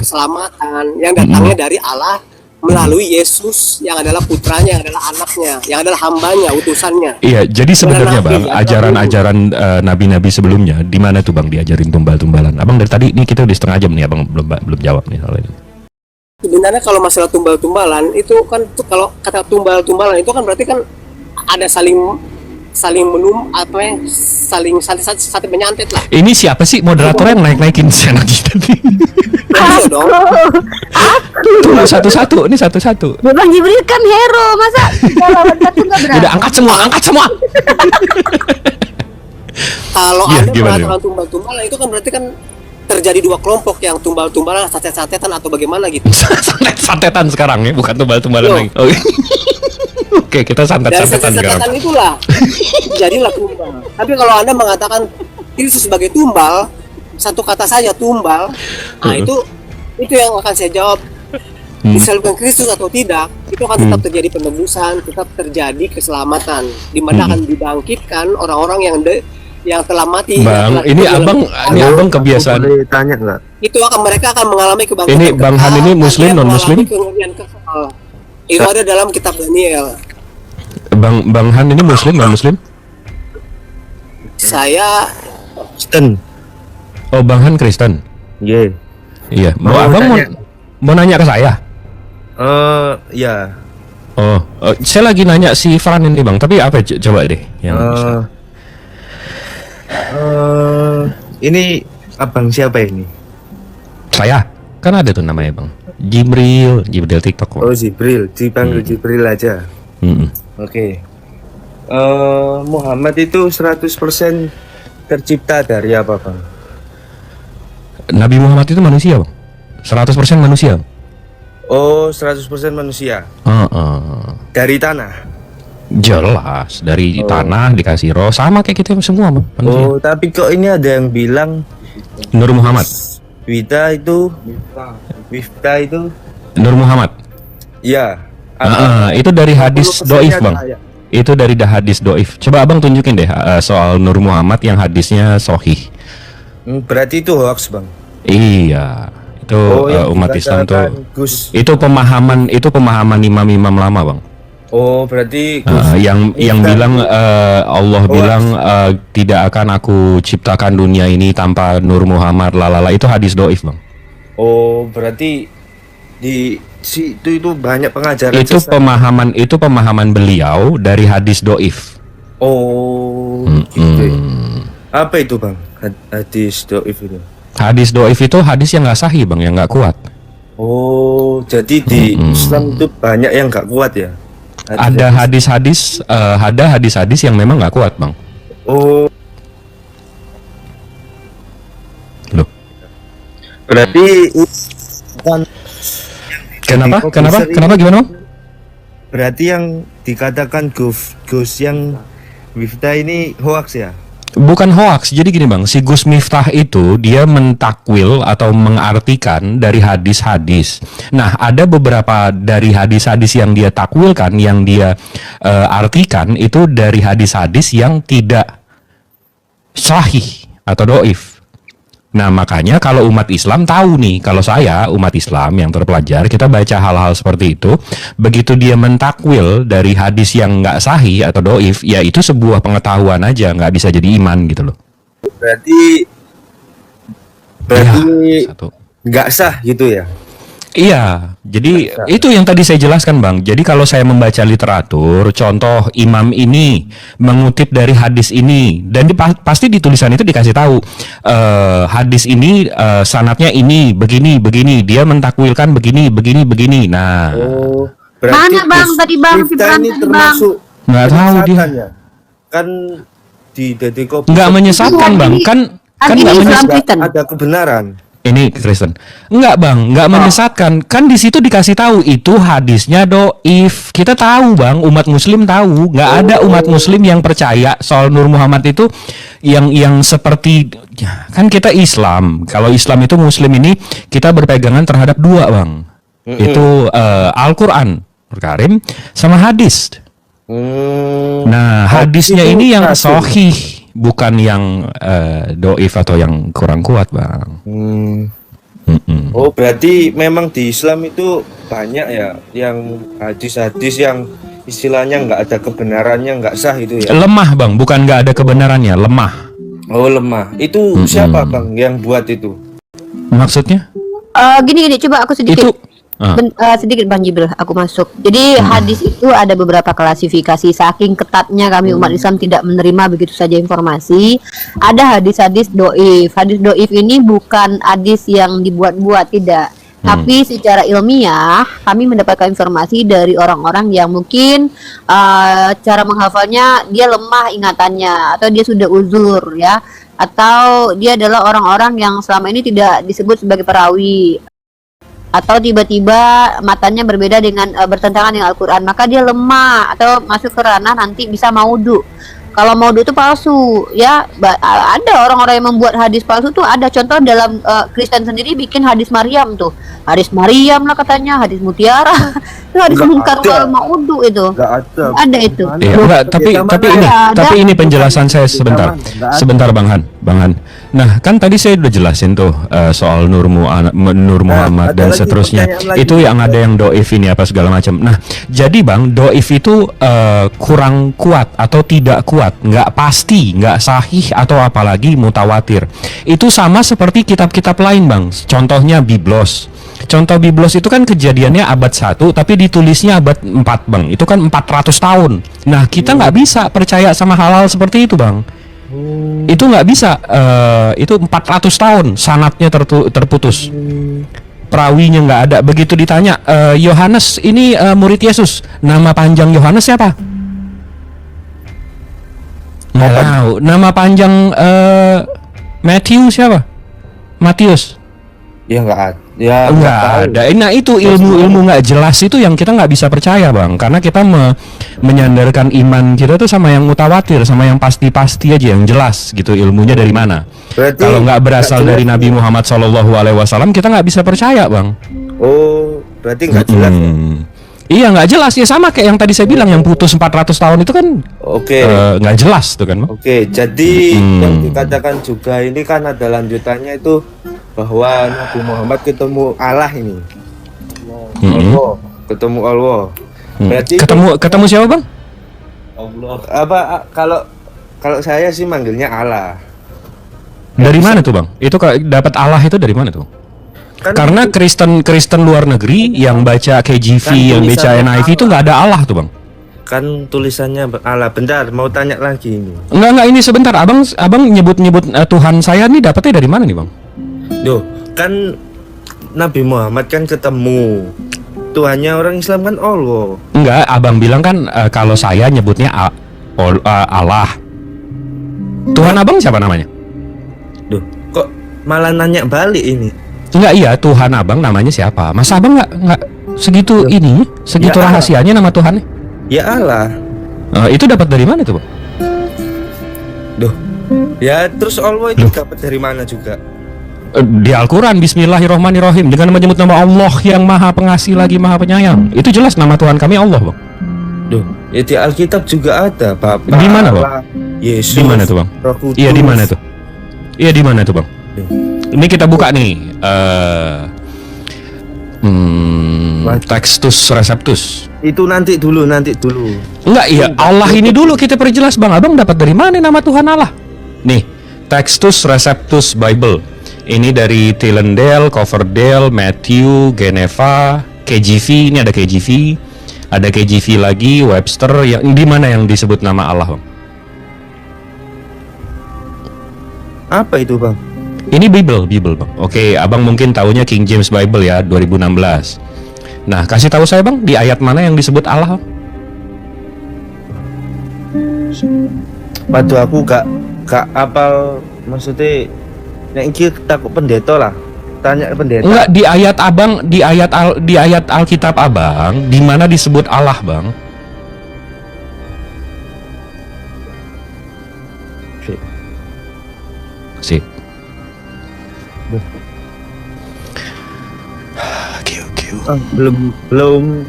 keselamatan yang datangnya dari Allah melalui Yesus yang adalah putranya, yang adalah anaknya, yang adalah hambanya, utusannya. Iya, jadi sebenarnya Nabi, Bang, ya, ajaran-ajaran nabi-nabi sebelumnya di mana tuh Bang diajarin tumbal-tumbalan? Abang dari tadi ini kita udah setengah jam nih, Abang belum jawab nih soal ini. sebenarnya kalau masalah tumbal-tumbalan itu kan kalau kata tumbal-tumbalan itu kan berarti kan ada saling apa yang saling menyantet lah. Ini siapa sih moderatornya yang naik-naikin channel kita nih? Iya dong. Tunggu satu-satu, ini satu-satu. Bang Jibril kan hero, masa kita lawan satu nggak berani? Udah angkat semua. Kalau Iya, Anda gimana, mengatakan tumbal-tumbalan itu kan berarti kan terjadi dua kelompok yang tumbal-tumbalan, satet-satetan atau bagaimana gitu. Santetan sekarang ya, bukan tumbal-tumbalan Loh. lagi. Oke, kita Dari santet-santetan sekarang. satet-satetan itulah jadilah tumbal. Tapi kalau Anda mengatakan itu sebagai tumbal, satu kata saja tumbal, nah itu yang akan saya jawab. Disalibkan Kristus atau tidak, itu akan tetap terjadi penebusan, tetap terjadi keselamatan, di mana akan dibangkitkan orang-orang yang telah mati. Bang, yang telah ini abang kebiasaan. Boleh tanya nggak? itu mereka akan mengalami kebangkitan. Ini Bang Han ini muslim, Artinya non-muslim? mengalami kemuliaan kekal. Itu ada dalam kitab Daniel. Bang Han ini muslim non muslim? Saya Kristen. Oh, Bang Han Kristen. Ye. Iya. Mau Abang tanya. mau nanya ke saya? Ya. Oh, saya lagi nanya si Fran ini Bang, tapi apa coba deh yang bisa. Ini abang siapa ini? Saya kan ada tuh namanya Bang. Jibril TikTok. Oh, Jibril, dipanggil Jibril aja. Oke. Muhammad itu 100% tercipta dari apa, Bang? Nabi Muhammad itu manusia Bang. 100% manusia. Oh, 100% manusia. Dari tanah. Jelas dari tanah dikasih roh sama kayak kita semua Bang, manusia. Oh, tapi kok ini ada yang bilang Nur Muhammad. Wifta itu Nur Muhammad. ya. Itu dari hadis doif Bang. Saya. Itu dari hadis doif. Coba Abang tunjukin deh soal Nur Muhammad yang hadisnya sohih. Berarti itu hoax, Bang. Iya, itu yang umat Islam tuh. dikatakan Gus. Itu pemahaman imam-imam lama Bang. Oh, berarti Yang bilang Allah bilang tidak akan aku ciptakan dunia ini tanpa Nur Muhammad lalala, itu hadis doif Bang. Oh, berarti di itu banyak pengajaran Itu sesat. pemahaman beliau dari hadis doif. Oh, gitu ya. Apa itu, Bang? Hadis doif itu. Hadis doif itu hadis yang nggak sahih Bang, yang nggak kuat. Oh, jadi di Islam itu banyak yang nggak kuat ya? Ada hadis-hadis yang memang nggak kuat Bang. Oh, Loh, berarti kan kenapa gimana Bang? berarti yang dikatakan Gus yang Wifta ini hoax ya? Bukan hoax, jadi gini Bang, si Gus Miftah itu dia mentakwil atau mengartikan dari hadis-hadis. Nah, ada beberapa dari hadis-hadis yang dia takwilkan, yang dia artikan itu dari hadis-hadis yang tidak sahih atau doif. Nah, makanya kalau umat Islam tahu nih, kalau saya umat Islam yang terpelajar, kita baca hal-hal seperti itu, begitu dia mentakwil dari hadis yang nggak sahih atau doif, ya itu sebuah pengetahuan aja, nggak bisa jadi iman gitu loh. Berarti Ya, satu. nggak sah gitu ya? Iya, jadi itu yang tadi saya jelaskan Bang. Jadi kalau saya membaca literatur, contoh imam ini mengutip dari hadis ini, dan pasti di tulisan itu dikasih tahu hadis ini sanadnya ini begini, dia mentakwilkan begini. Nah, Oh, berarti Mana, Bang? Tadi, Bang, si Wifta Bang, ini tadi, termasuk nggak tahu dia. penyesatan ya? Kan di Deddy Nggak menyesatkan Bang, kan ini nggak Islam menyesatkan. Kristen. ada kebenaran. Ini Kristen. Enggak Bang, enggak menyesatkan. Kan di situ dikasih tahu itu hadisnya doif. Kita tahu Bang, umat muslim tahu. Enggak ada umat muslim yang percaya soal Nur Muhammad itu yang seperti ya, kan kita Islam. Kalau Islam itu muslim ini kita berpegangan terhadap dua Bang. Itu Al-Qur'an Karim sama hadis. Nah, hadisnya itu ini yang satu. sahih, bukan yang doif atau yang kurang kuat Bang. Oh, berarti memang di Islam itu banyak ya yang hadis-hadis yang istilahnya nggak ada kebenarannya, nggak sah itu ya? Lemah Bang, bukan nggak ada kebenarannya, lemah. Oh, lemah. Itu siapa Bang yang buat itu? Maksudnya? Gini, coba aku sedikit. Itu Sedikit Bang Jibril, aku masuk. Jadi hadis itu ada beberapa klasifikasi. Saking ketatnya kami umat Islam tidak menerima begitu saja informasi. Ada hadis-hadis doif. Hadis doif ini bukan hadis yang dibuat-buat, tidak. Tapi secara ilmiah kami mendapatkan informasi dari orang-orang yang mungkin cara menghafalnya dia lemah ingatannya, atau dia sudah uzur ya, atau dia adalah orang-orang yang selama ini tidak disebut sebagai perawi, atau tiba-tiba matanya berbeda dengan bertentangan dengan Al-Quran, maka dia lemah atau masuk ke ranah nanti bisa maudhu. Kalau maudhu itu palsu ya, ada orang-orang yang membuat hadis palsu tuh ada. Contoh dalam Kristen sendiri bikin hadis Maryam tuh, hadis Maryam lah katanya, hadis mutiara itu hadis mungkar wal maudhu itu. Ada itu. Iya, enggak, tapi ini penjelasan saya sebentar. Sebentar Bang Han. Nah, kan tadi saya udah jelasin tuh soal Nur Muhammad dan seterusnya. Itu yang ada yang doif ini apa segala macam. Nah, jadi Bang, doif itu kurang kuat atau tidak kuat, nggak pasti, nggak sahih, atau apalagi mutawatir. Itu sama seperti kitab-kitab lain Bang. Contohnya Biblos. Contoh Biblos itu kan kejadiannya abad 1 tapi ditulisnya abad 4 Bang. Itu kan 400 tahun. Nah, kita nggak bisa percaya sama hal-hal seperti itu Bang. Itu nggak bisa. Itu 400 tahun sanadnya terputus. Perawinya nggak ada. Begitu ditanya, Yohanes ini murid Yesus, nama panjang Yohanes siapa? Nggak tahu. Nama panjang Matthew siapa? Matius? Ya nggak ada. Ya nggak ada. Nah, itu ilmu nggak jelas itu yang kita nggak bisa percaya Bang, karena kita menyandarkan iman kita tuh sama yang mutawatir, sama yang pasti-pasti aja, yang jelas gitu ilmunya dari mana. Kalau nggak berasal dari Nabi Muhammad SAW, kita nggak bisa percaya Bang. Oh, berarti nggak jelas. Iya, nggak jelas ya, sama kayak yang tadi saya bilang yang putus 400 tahun itu kan. Oke. Nggak jelas tuh kan Bang. Oke, jadi yang dikatakan juga ini kan ada lanjutannya itu bahwa Nabi Muhammad ketemu Allah ini. Allah, ketemu Allah. Berarti ketemu siapa Bang? Allah. Apa kalau saya sih manggilnya Allah. Dari mana tuh Bang? Itu dapat Allah itu dari mana tuh? Karena Kristen luar negeri yang baca KJV, yang baca NIV itu nggak ada Allah tuh Bang. Kan tulisannya Allah. Bentar, mau tanya lagi ini. Enggak, ini sebentar. Abang nyebut Tuhan saya nih dapatnya dari mana nih Bang? Duh, kan Nabi Muhammad kan ketemu Tuhannya orang Islam kan Allah. Enggak, abang bilang kan kalau saya nyebutnya Allah. Tuhan abang siapa namanya? Duh, kok malah nanya balik ini? Enggak, iya, Tuhan abang namanya siapa? Masa abang nggak segitu ini, segitu ya, rahasianya nama Tuhannya? Ya Allah. Itu dapat dari mana tuh Bang? Duh, ya terus Allah itu dapat dari mana juga? Di Al-Quran, Bismillahirrahmanirrahim, dengan menyebut nama Allah yang maha pengasih lagi maha penyayang. Itu jelas nama Tuhan kami Allah Bang. Duh, ya di Alkitab juga ada Bapak. Di mana Bang? Yesus. Di mana tuh Bang? Iya, di mana tuh? Iya, di mana tuh Bang? Ini kita buka nih Textus Receptus. Itu nanti dulu. Enggak, iya, Allah ini dulu kita perjelas Bang. Abang dapat dari mana nama Tuhan Allah? Nih, Textus Receptus Bible. Ini dari Tyndale, Coverdale, Matthew, Geneva, KJV. Ini ada KJV, ada KJV lagi, Webster. Yang di mana yang disebut nama Allah Bang? Apa itu Bang? Ini Bible Bang. Oke, abang mungkin taunya King James Bible ya, 2016. Nah, kasih tahu saya Bang, di ayat mana yang disebut Allah? Waduh, aku gak apal, maksudnya yang ini takut pendeta lah. Tanya pendeta. Enggak, di ayat abang, di ayat Alkitab abang, di mana disebut Allah Bang? Sip. Belum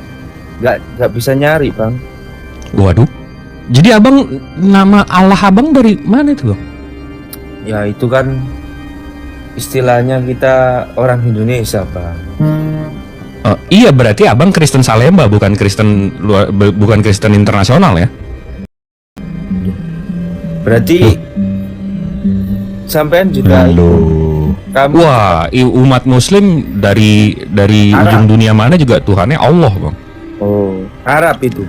nggak bisa nyari Bang. Waduh. Jadi abang, nama Allah abang dari mana itu Bang? Ya itu kan istilahnya kita orang Indonesia Bang. Iya, berarti abang Kristen Salemba, bukan Kristen internasional ya? Berarti sampean juga Kamu Wah, umat muslim dari ujung dunia mana juga Tuhannya Allah, Bang. oh, Arab itu.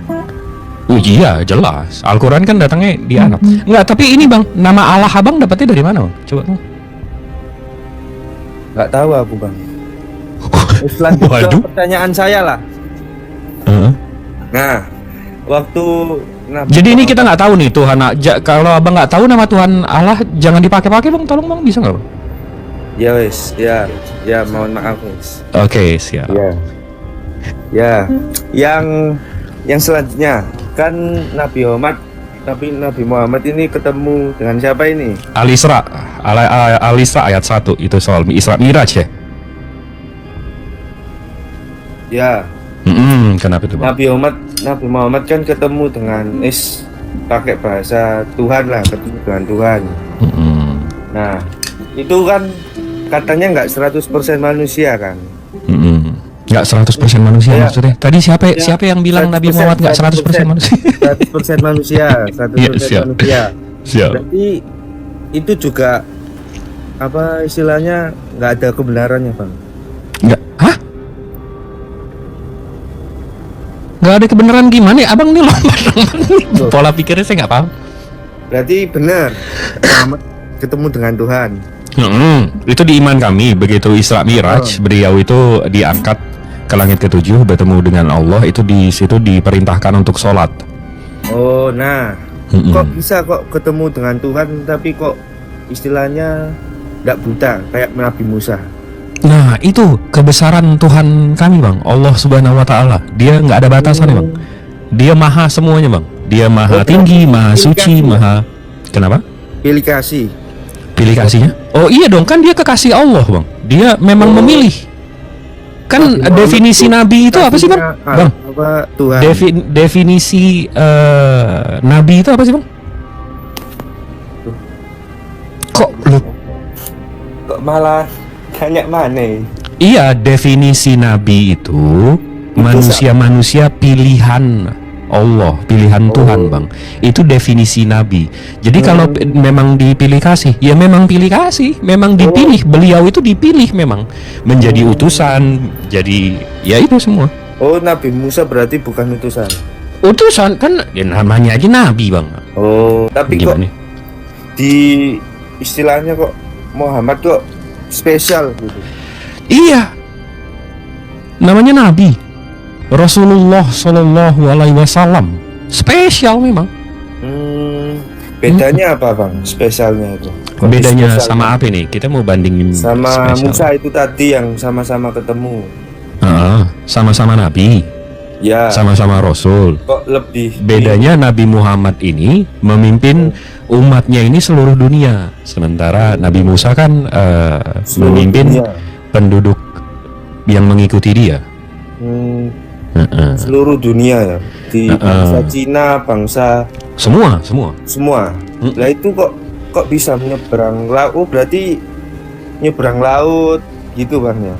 Oh iya, jelas. Al-Quran kan datangnya di Arab. Enggak, tapi ini Bang, nama Allah Abang dapetnya dari mana, Bang? Coba Bang. Nggak tahu aku, Bang. Selanjutnya Waduh. pertanyaan saya lah. Heeh. Nah, waktu Nabi Jadi ini kita nggak tahu nih Tuhan. Kalau Abang nggak tahu nama Tuhan Allah, jangan dipakai-pakai Bang. Tolong Bang, bisa nggak Bang? Ya wes, ya mohon maaf wes. Oke, siap. Ya, yang selanjutnya kan Nabi Muhammad ini ketemu dengan siapa ini? Al-Isra, Al-Isra ayat 1 itu soal Isra Miraj ya. Ya, Kenapa itu Bang? Nabi Muhammad kan ketemu dengan pakai bahasa Tuhan lah, ketemu dengan Tuhan. Mm-mm. Nah, itu kan katanya nggak 100% manusia kan? Nggak 100% manusia Ya. maksudnya. Tadi siapa yang bilang Nabi Muhammad nggak 100% manusia? 100% manusia, 100% Iya, siap. manusia. Siap. Berarti itu juga apa istilahnya nggak ada kebenarannya, Bang? Nggak, hah? Nggak ada kebenaran gimana ya? Abang nih lompat. Pola pikirnya saya nggak paham. Berarti benar Muhammad ketemu dengan Tuhan. Itu di iman kami. Begitu Isra Miraj, beliau itu diangkat ke langit ke-7 bertemu dengan Allah. Itu di situ diperintahkan untuk sholat. Oh, nah, kok bisa kok ketemu dengan Tuhan tapi kok istilahnya nggak buta kayak Nabi Musa? Nah, itu kebesaran Tuhan kami, Bang. Allah Subhanahu wa taala. Dia nggak ada batasannya, Bang. Dia maha semuanya, Bang. Dia maha tinggi, maha suci, maha. Kenapa? Pilih kasih. Pilih kasihnya? Oh iya dong, kan dia kekasih Allah, Bang. Dia memang memilih. Kan definisi nabi itu apa sih, Bang? Bang, Apa Tuhan? definisi nabi itu apa sih, Bang? Kok lu? Kok malah tanya mana? Iya, definisi nabi itu manusia-manusia pilihan Allah, pilihan Tuhan, Bang. Itu definisi nabi. Jadi kalau memang dipilih kasih, ya memang pilih kasih, memang dipilih. Beliau itu dipilih memang menjadi utusan, jadi ya itu semua. Oh, Nabi Musa berarti bukan utusan. Utusan kan ya namanya aja nabi, Bang. Oh, tapi Gimana? kok di istilahnya kok Muhammad kok spesial gitu. Iya. Namanya nabi. Rasulullah Shallallahu Alaihi Wasallam spesial memang. Bedanya apa, Bang? Spesialnya itu? Kok Bedanya spesial? sama apa nih? Kita mau bandingin Sama spesial. Musa itu tadi yang sama-sama ketemu. Sama-sama nabi, Ya. sama-sama rasul. Kok lebih Bedanya Nabi Muhammad ini memimpin umatnya ini seluruh dunia, sementara Nabi Musa kan Seluruh memimpin dunia. penduduk yang mengikuti dia. Seluruh dunia ya. Di bangsa Cina, bangsa Semua. semua. Lah itu kok bisa menyeberang laut? Oh, berarti nyeberang laut gitu, Bang ya.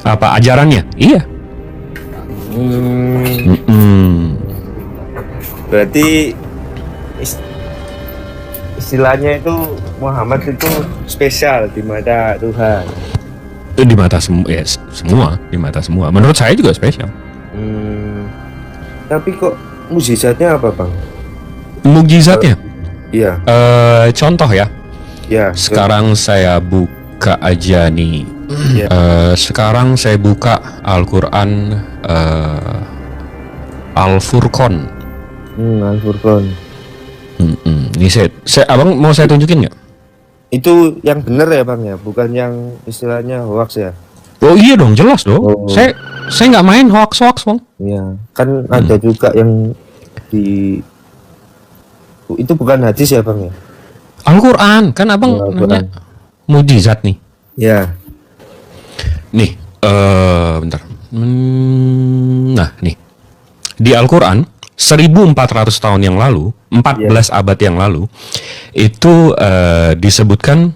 Apa ajarannya? Iya. Berarti istilahnya itu Muhammad itu spesial di mata Tuhan. Itu di mata semua, di mata semua. Menurut saya juga spesial. Tapi kok mukjizatnya apa, Bang? Mukjizatnya? Iya, Contoh ya. ya. Sekarang saya buka aja nih. Ya. Sekarang saya buka Al-Quran Al-Furqan. Al-Furqan. Ini abang mau saya tunjukin nggak? Itu yang benar ya, Bang ya, bukan yang istilahnya hoax ya. Oh iya dong, jelas dong. Oh. Saya nggak main hoax, Bang. Iya, kan ada juga yang itu bukan hadis ya, Bang ya. Al-Quran kan abang Oh, Al-Quran. nanya mukjizat nih. Ya. Nih, bentar. Nah, nih. Di Al-Quran 1400 tahun yang lalu, 14 abad yang lalu, itu disebutkan,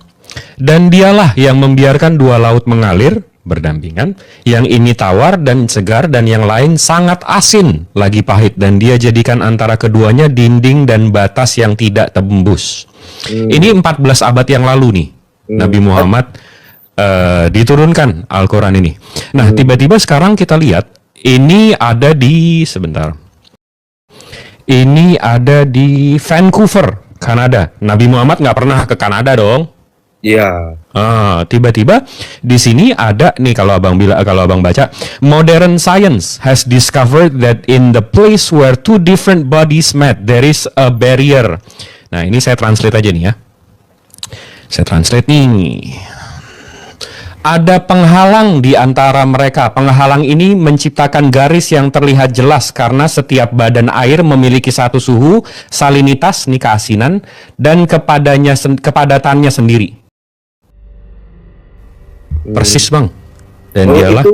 dan dialah yang membiarkan dua laut mengalir berdampingan, yang ini tawar dan segar dan yang lain sangat asin lagi pahit, dan dia jadikan antara keduanya dinding dan batas yang tidak tembus. Ini 14 abad yang lalu nih. Nabi Muhammad diturunkan Al-Quran ini. Nah, tiba-tiba sekarang kita lihat ini ada di sebentar. Ini ada di Vancouver, Kanada. Nabi Muhammad nggak pernah ke Kanada dong. Iya. Tiba-tiba di sini ada nih, kalau abang baca, modern science has discovered that in the place where two different bodies met there is a barrier. Nah, ini saya translate aja nih ya. Saya translate nih. Ada penghalang di antara mereka. Penghalang ini menciptakan garis yang terlihat jelas karena setiap badan air memiliki satu suhu, salinitas, nih keasinan, dan kepadatannya sendiri. Persis, Bang. Dan dialah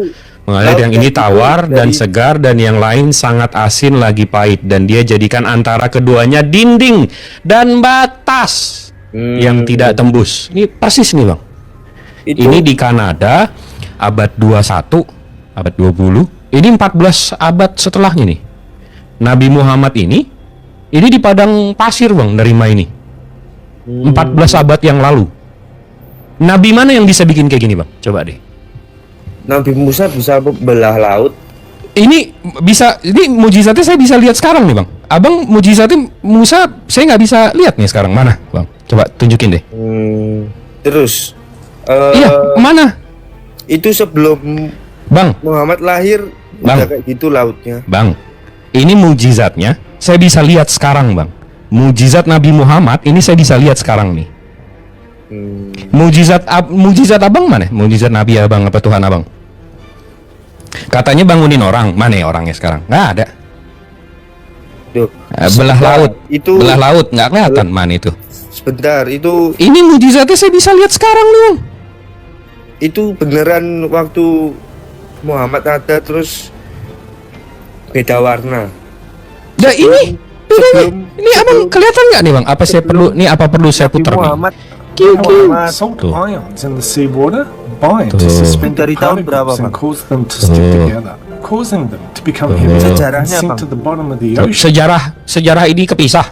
mengalir yang ini tawar dan segar dan yang lain sangat asin lagi pahit, dan dia jadikan antara keduanya dinding dan batas yang tidak tembus. Ini persis nih, Bang. Ini di Kanada abad 21, abad 20. Ini 14 abad setelahnya nih. Nabi Muhammad ini di padang pasir, Bang, nerima ini. 14 abad yang lalu. Nabi mana yang bisa bikin kayak gini, Bang? Coba deh. Nabi Musa bisa belah laut. Ini mujizatnya saya bisa lihat sekarang nih, Bang. Abang, mujizatnya Musa saya nggak bisa lihat nih sekarang. Mana, Bang? Coba tunjukin deh. Terus Iya, mana? itu sebelum Bang, Muhammad lahir Bang. udah kayak gitu lautnya. Bang, ini mujizatnya saya bisa lihat sekarang, Bang. Mujizat Nabi Muhammad ini saya bisa lihat sekarang nih. Mujizat abang mana? Mujizat Nabi abang apa Tuhan abang? Katanya bangunin orang. Mana ya orangnya sekarang? Nggak ada. Duh, Belah laut. itu Belah laut nggak kelihatan mana itu. sebentar, itu Ini mujizatnya saya bisa lihat sekarang nih, Bang. itu beneran waktu Muhammad ada terus beda warna. Nah, ini bedanya. sebelum- Ini abang kelihatan nggak nih, Bang? Apa saya perlu saya Nabi putar nih? Muhammad Salt Tuh. ions in the seawater bind to Tuh. suspended Dari tahun berapa, particles and Bang? cause them to stick together, causing them to become heavy and Sejarahnya, sink Bang. to the bottom of the Tuh, ocean. sejarah ini kepisah.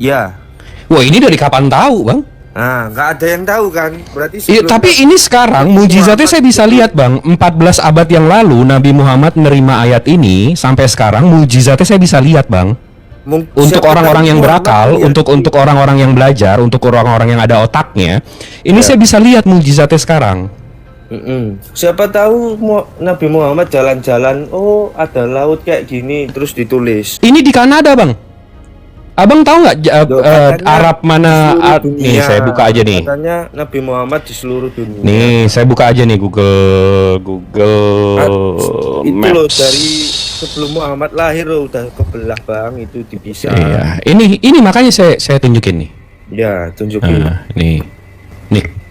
Ya. Wah, ini dari kapan tahu, Bang? Nah, nggak ada yang tahu kan? Berarti Iya, sebelum tapi ini sekarang mujizatnya saya bisa lihat, Bang. 14 abad yang lalu Nabi Muhammad menerima ayat ini, sampai sekarang mujizatnya saya bisa lihat, Bang. Untuk siapa orang-orang tahu yang Muhammad berakal, lihat. untuk orang-orang yang belajar, untuk orang-orang yang ada otaknya, ini saya bisa lihat mujizatnya sekarang. Siapa tahu Nabi Muhammad jalan-jalan, oh ada laut kayak gini, terus ditulis. Ini di Kanada, Bang. Abang tahu nggak Katanya Arab mana? di seluruh dunia. Nih, saya buka aja nih. Katanya Nabi Muhammad di seluruh dunia. Nih, saya buka aja nih Google Itu Maps. loh, dari sebelum Muhammad lahir loh udah kebelah, Bang, itu dipisah. Iya, ini makanya saya tunjukin nih. Ya, tunjukin. Nah, nih.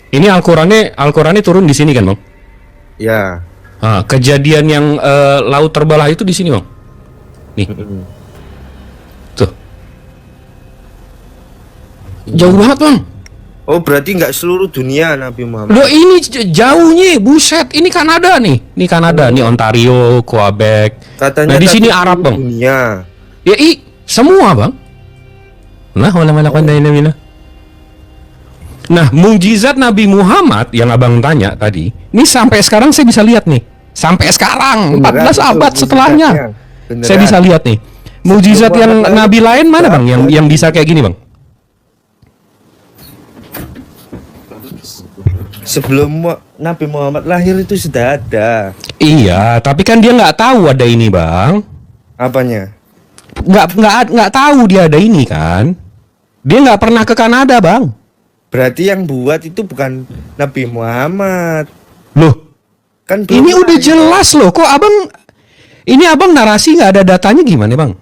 Ini Al-Qur'annya turun di sini kan, Bang? Ya. Kejadian yang laut terbelah itu di sini, Bang. Nih. Tuh. Jauh banget, Bang. Oh, berarti nggak seluruh dunia Nabi Muhammad. Loh, ini jauhnya, buset. Ini Kanada nih. Ini Kanada, nih Ontario, Quebec. Katanya Nah, di sini tadi Arab, seluruh Bang. Dunia. Ya, semua, Bang. Nah, Nah, mujizat Nabi Muhammad yang abang tanya tadi, ini sampai sekarang saya bisa lihat nih. Sampai sekarang, 14 Beneran, abad itu setelahnya. mujizatnya. Beneran. Saya bisa lihat nih. Mujizat Sebelum yang Muhammad Nabi lahir, lain mana, Bang? ada. Yang bisa kayak gini, Bang? Sebelum Nabi Muhammad lahir itu sudah ada. Iya, tapi kan dia nggak tahu ada ini, Bang. Apanya? Nggak tahu dia ada ini kan. Dia nggak pernah ke Kanada, Bang. Berarti yang buat itu bukan Nabi Muhammad. Loh, Kan ini belum udah lahir. jelas loh. Kok abang narasi nggak ada datanya gimana, Bang?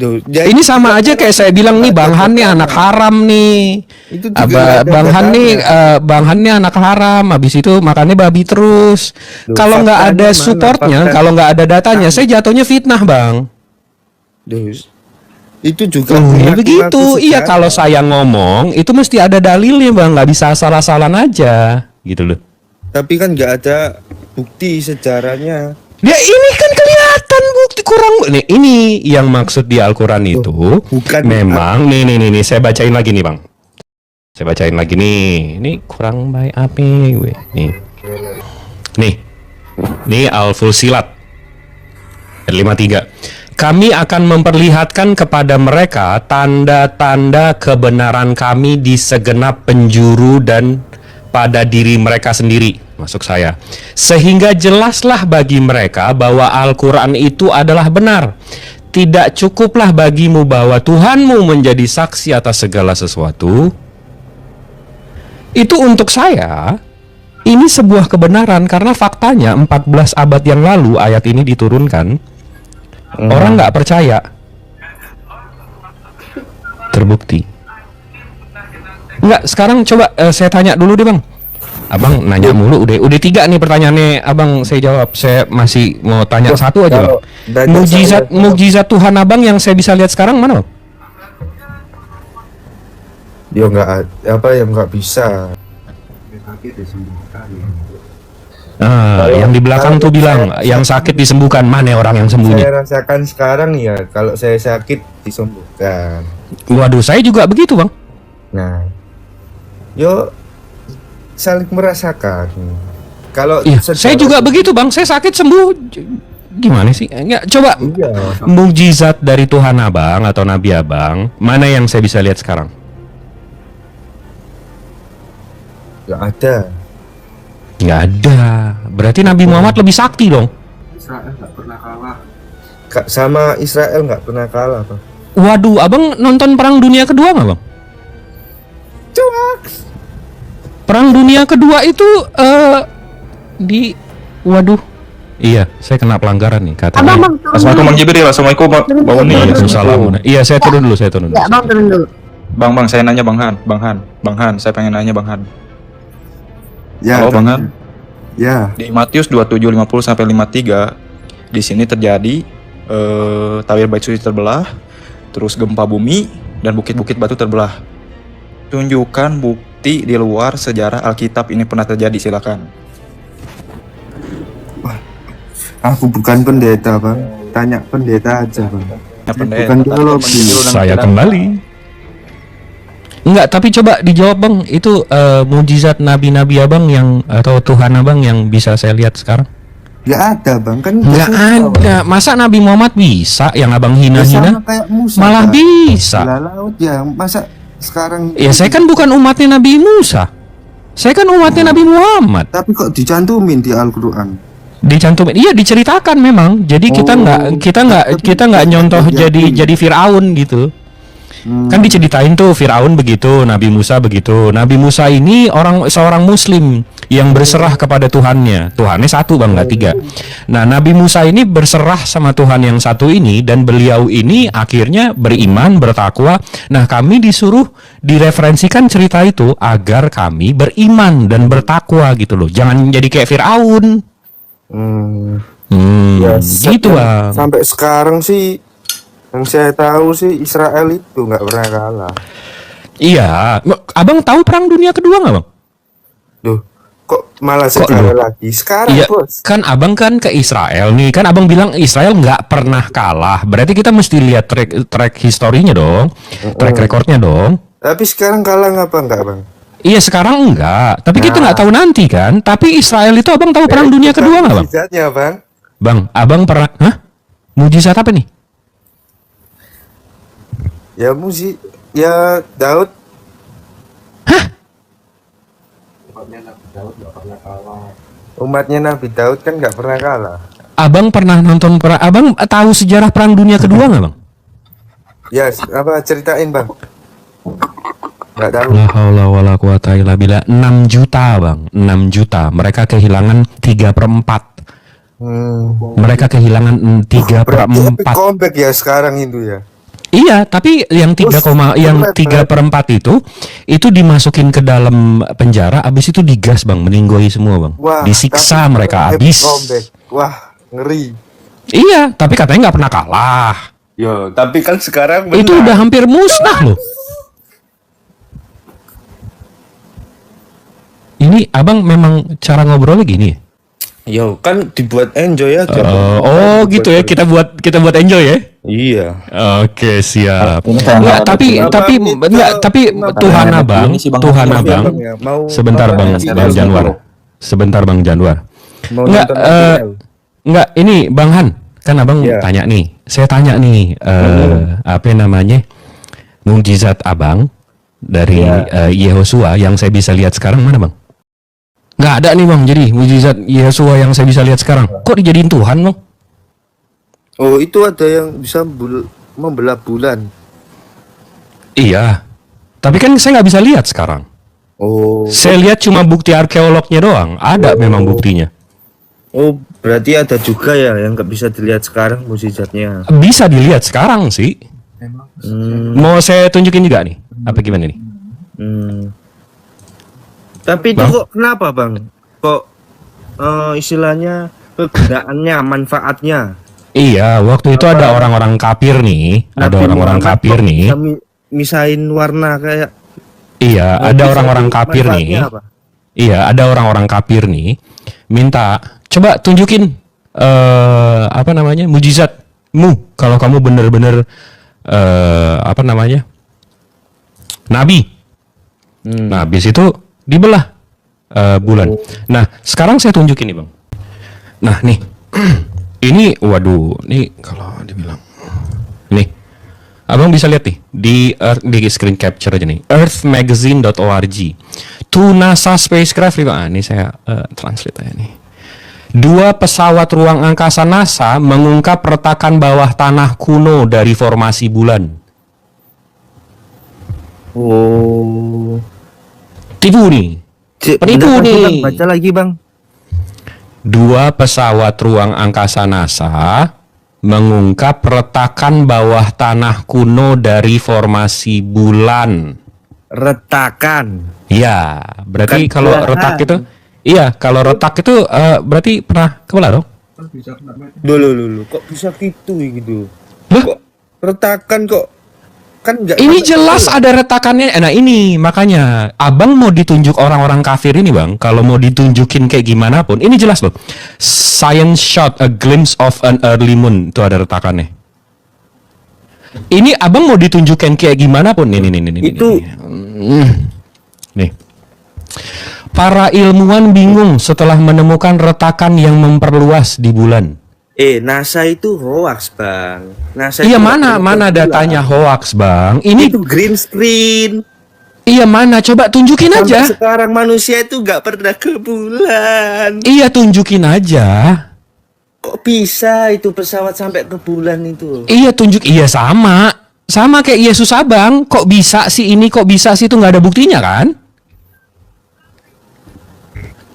Duh, ya Ini itu sama juga aja kayak saya bilang nih, Bang Han nih anak haram nih. Itu juga nggak ada Bang Han nih, datanya. Bang Han nih anak haram. Habis itu makannya babi terus. Loh, Kalau nggak faktanya ada mana? supportnya, Fakta- kalau nggak ada datanya, saya jatuhnya fitnah, Bang. Duh, itu juga Oh, ngaku-ngaku begitu. Iya, sejarah. kalau saya ngomong itu mesti ada dalilnya, Bang. Nggak bisa asal-asalan aja, gitu loh. Tapi kan nggak ada bukti sejarahnya. Ya ini kan kelihatan bukti kurang. Nih, ini yang maksud di Al-Quran itu bukan. memang nih saya bacain lagi nih, Bang. Saya bacain lagi nih. Ini kurang baik apa gue? Nih. Nih Al-Fusilat 53. Kami akan memperlihatkan kepada mereka tanda-tanda kebenaran kami di segenap penjuru dan pada diri mereka sendiri, masuk saya. Sehingga jelaslah bagi mereka bahwa Al-Quran itu adalah benar. Tidak cukuplah bagimu bahwa Tuhanmu menjadi saksi atas segala sesuatu. Itu untuk saya, ini sebuah kebenaran karena faktanya 14 abad yang lalu ayat ini diturunkan. Orang nggak percaya. Terbukti. Enggak, sekarang coba saya tanya dulu deh Bang. Abang nanya mulu, udah 3 nih pertanyaannya Abang saya jawab. Saya masih mau tanya satu aja Bang. Mukjizat Tuhan Abang yang saya bisa lihat sekarang mana Bang? Dia nggak bisa. Yang di belakang tuh bilang yang sakit disembuhkan. Mana orang yang sembuhnya? Saya rasakan sekarang ya, kalau saya sakit disembuhkan. Waduh, saya juga begitu Bang. Nah, yo saling merasakan. Kalau saya juga begitu Bang. Saya sakit sembuh. Gimana sih? Enggak, coba mukjizat dari Tuhan Abang atau Nabi Abang, mana yang saya bisa lihat sekarang? Nggak ada. Nggak ada. Berarti Nabi Muhammad lebih sakti dong. Israel nggak pernah kalah. Sama Israel nggak pernah kalah, Bang. Waduh, Abang nonton Perang Dunia Kedua nggak Bang? Perang Dunia Kedua itu waduh. Iya, saya kena pelanggaran nih katanya. Assalamualaikum Bang Jibril, assalamualaikum Bang Uni. Waalaikumsalam. Iya, saya turun dulu. Ya, Bang turun dulu. Bang, saya nanya Bang Han, saya pengen nanya Bang Han. Ya, Halo Bang Han. Ya. Di Matius 27:50 sampai 53 di sini terjadi tawir bait suci terbelah, terus gempa bumi dan bukit-bukit batu terbelah. Tunjukkan bukti di luar sejarah Alkitab ini pernah terjadi, silakan. Aku bukan pendeta, Bang. Tanya pendeta aja, Bang. Ya, pendeta. Bukan teologi. Saya kembali. Enggak, tapi coba dijawab Bang. Itu mukjizat nabi-nabi Abang yang atau Tuhan Abang yang bisa saya lihat sekarang? Nggak ada, Bang. Kan nggak ada. Masa Nabi Muhammad bisa yang Abang hina-hina? Malah Bang. bisa. Laut ya, masa sekarang? Ya saya kan bukan umatnya Nabi Musa. Saya kan umatnya Nabi Muhammad. Tapi kok dicantumin di Al-Quran? Dicantumin, iya diceritakan memang. Jadi kita nggak nyontoh jadi Firaun gitu. Kan diceritain tuh Firaun begitu, Nabi Musa begitu. Nabi Musa ini seorang Muslim yang berserah kepada Tuhannya. Tuhannya satu Bang, nggak 3. Nah, Nabi Musa ini berserah sama Tuhan yang satu ini dan beliau ini akhirnya beriman, bertakwa. Nah, kami disuruh direferensikan cerita itu agar kami beriman dan bertakwa gitu loh. Jangan jadi kayak Firaun. Ya, Gitu Bang. Sampai sekarang sih yang saya tahu sih Israel itu nggak pernah kalah. Iya, Abang tahu Perang Dunia Kedua nggak Bang? Duh, kok malah sekarang lagi? Sekarang Iya, Bos. kan Abang kan ke Israel nih, kan Abang bilang Israel nggak pernah kalah. Berarti kita mesti lihat track historinya dong, track recordnya dong. Tapi sekarang kalah ngapa enggak, Bang? Iya sekarang enggak, tapi kita nggak tahu nanti kan. Tapi Israel itu Abang tahu Perang Dunia Kedua nggak Bang? Mujizatnya, Bang. Bang, Abang pernah? Hah? Mujizat apa nih? Ya Daud. Umatnya Nabi Daud kan nggak pernah kalah. Abang pernah nonton Abang tahu sejarah Perang Dunia Kedua nggak Bang? Ya, apa ceritain, Bang? Nggak tahu. La haula wala quwata illa billah. 6 juta Bang, 6 juta. Mereka kehilangan 3/4. Mereka kehilangan 3/4. Comeback ya sekarang itu ya. Iya, tapi yang 3/4 itu dimasukin ke dalam penjara, abis itu digas Bang, meninggoy semua Bang. Wah, disiksa mereka abis. Wah, ngeri. Iya, tapi katanya nggak pernah kalah. Yo, tapi kan sekarang Itu udah hampir musnah loh. Ini Abang memang cara ngobrolnya gini ya? Yo kan dibuat enjoy aja. Oh gitu ya, kita buat enjoy ya. Iya. Oke, siap. Ini kayak Enggak, tapi Tuhan Nah, Abang, ini sih, Bang. Tuhan Maaf ya, Abang. Bang, ya. Mau Sebentar apa Bang, ya, Bang Bang? Januar. Sebentar Bang Januar. Mau Enggak, nonton IPL. enggak, ini Bang Han, kan Abang Iya. tanya nih. Saya tanya nih, apa namanya? Mukjizat Abang dari Yehosua yang saya bisa lihat sekarang mana, Bang? Nggak ada nih, Bang. Jadi mukjizat Yehosua yang saya bisa lihat sekarang. Kok dijadiin Tuhan, Bang? Oh, itu ada yang bisa membelah bulan. Iya. Tapi kan saya nggak bisa lihat sekarang. Oh. Saya lihat cuma bukti arkeolognya doang. Ada memang buktinya. Oh, berarti ada juga ya yang nggak bisa dilihat sekarang mukjizatnya. Bisa dilihat sekarang sih. Mau saya tunjukin juga nih. Apa gimana nih? Tapi itu Bang? kok kenapa, Bang? Kok istilahnya kegunaannya, manfaatnya? Iya, waktu itu ada orang-orang kafir nih. Ada Nabi orang-orang Muhammad kafir kok nih. bisa misahin warna kayak Iya, ada bisa orang-orang di- kafir nih. manfaatnya apa? Iya, ada orang-orang kafir nih. Minta, coba tunjukin apa namanya? Mujizatmu kalau kamu bener-bener apa namanya? Nabi. Nah, habis itu dibelah bulan. Nah, sekarang saya tunjukin nih, Bang. Nah, nih. Ini waduh, nih kalau dibilang. Nih. Abang bisa lihat nih di screen capture aja nih. earthmagazine.org. To NASA spacecraft. Ini saya translate aja nih. 2 pesawat ruang angkasa NASA mengungkap retakan bawah tanah kuno dari formasi bulan. Oh. Tipu nih. Penipu Bentar, nih. Bang, baca lagi, Bang. 2 pesawat ruang angkasa NASA mengungkap retakan bawah tanah kuno dari formasi bulan. Retakan. Ya, berarti Bukan kalau belahan. retak itu, iya, kalau retak itu berarti pernah kebelah dong? Dulu, kok bisa gitu? Loh? Kok retakan kok? Kan enggak Ini jelas ada retakannya. Nah ini makanya abang mau ditunjuk orang-orang kafir ini, Bang. Kalau mau ditunjukin kayak gimana pun, ini jelas loh. Science shot a glimpse of an early moon, itu ada retakannya. Ini abang mau ditunjukin kayak gimana pun, nih. Itu- Nih. Para ilmuwan bingung setelah menemukan retakan yang memperluas di bulan. NASA itu hoax, Bang. NASA Iya, itu mana nggak datanya bulan. hoax, Bang? Ini Itu green screen. iya mana? Coba tunjukin Sampai aja. sekarang manusia itu nggak pernah ke bulan. Iya, tunjukin aja. Kok bisa itu pesawat sampai ke bulan itu? Iya, iya sama. Sama kayak Yesus Abang. Kok bisa sih ini, kok bisa sih itu nggak ada buktinya kan?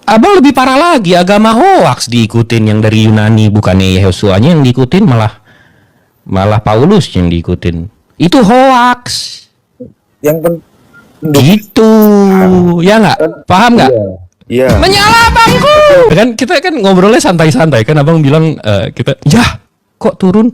Abang lebih parah lagi, agama hoax diikutin yang dari Yunani, bukannya Yehosuanya yang diikutin, malah Paulus yang diikutin. Itu hoax. Yang Gitu. Ya nggak? Paham nggak? Iya. Menyala bangku. Kan kita kan ngobrolnya santai-santai kan, abang bilang kita, ya kok turun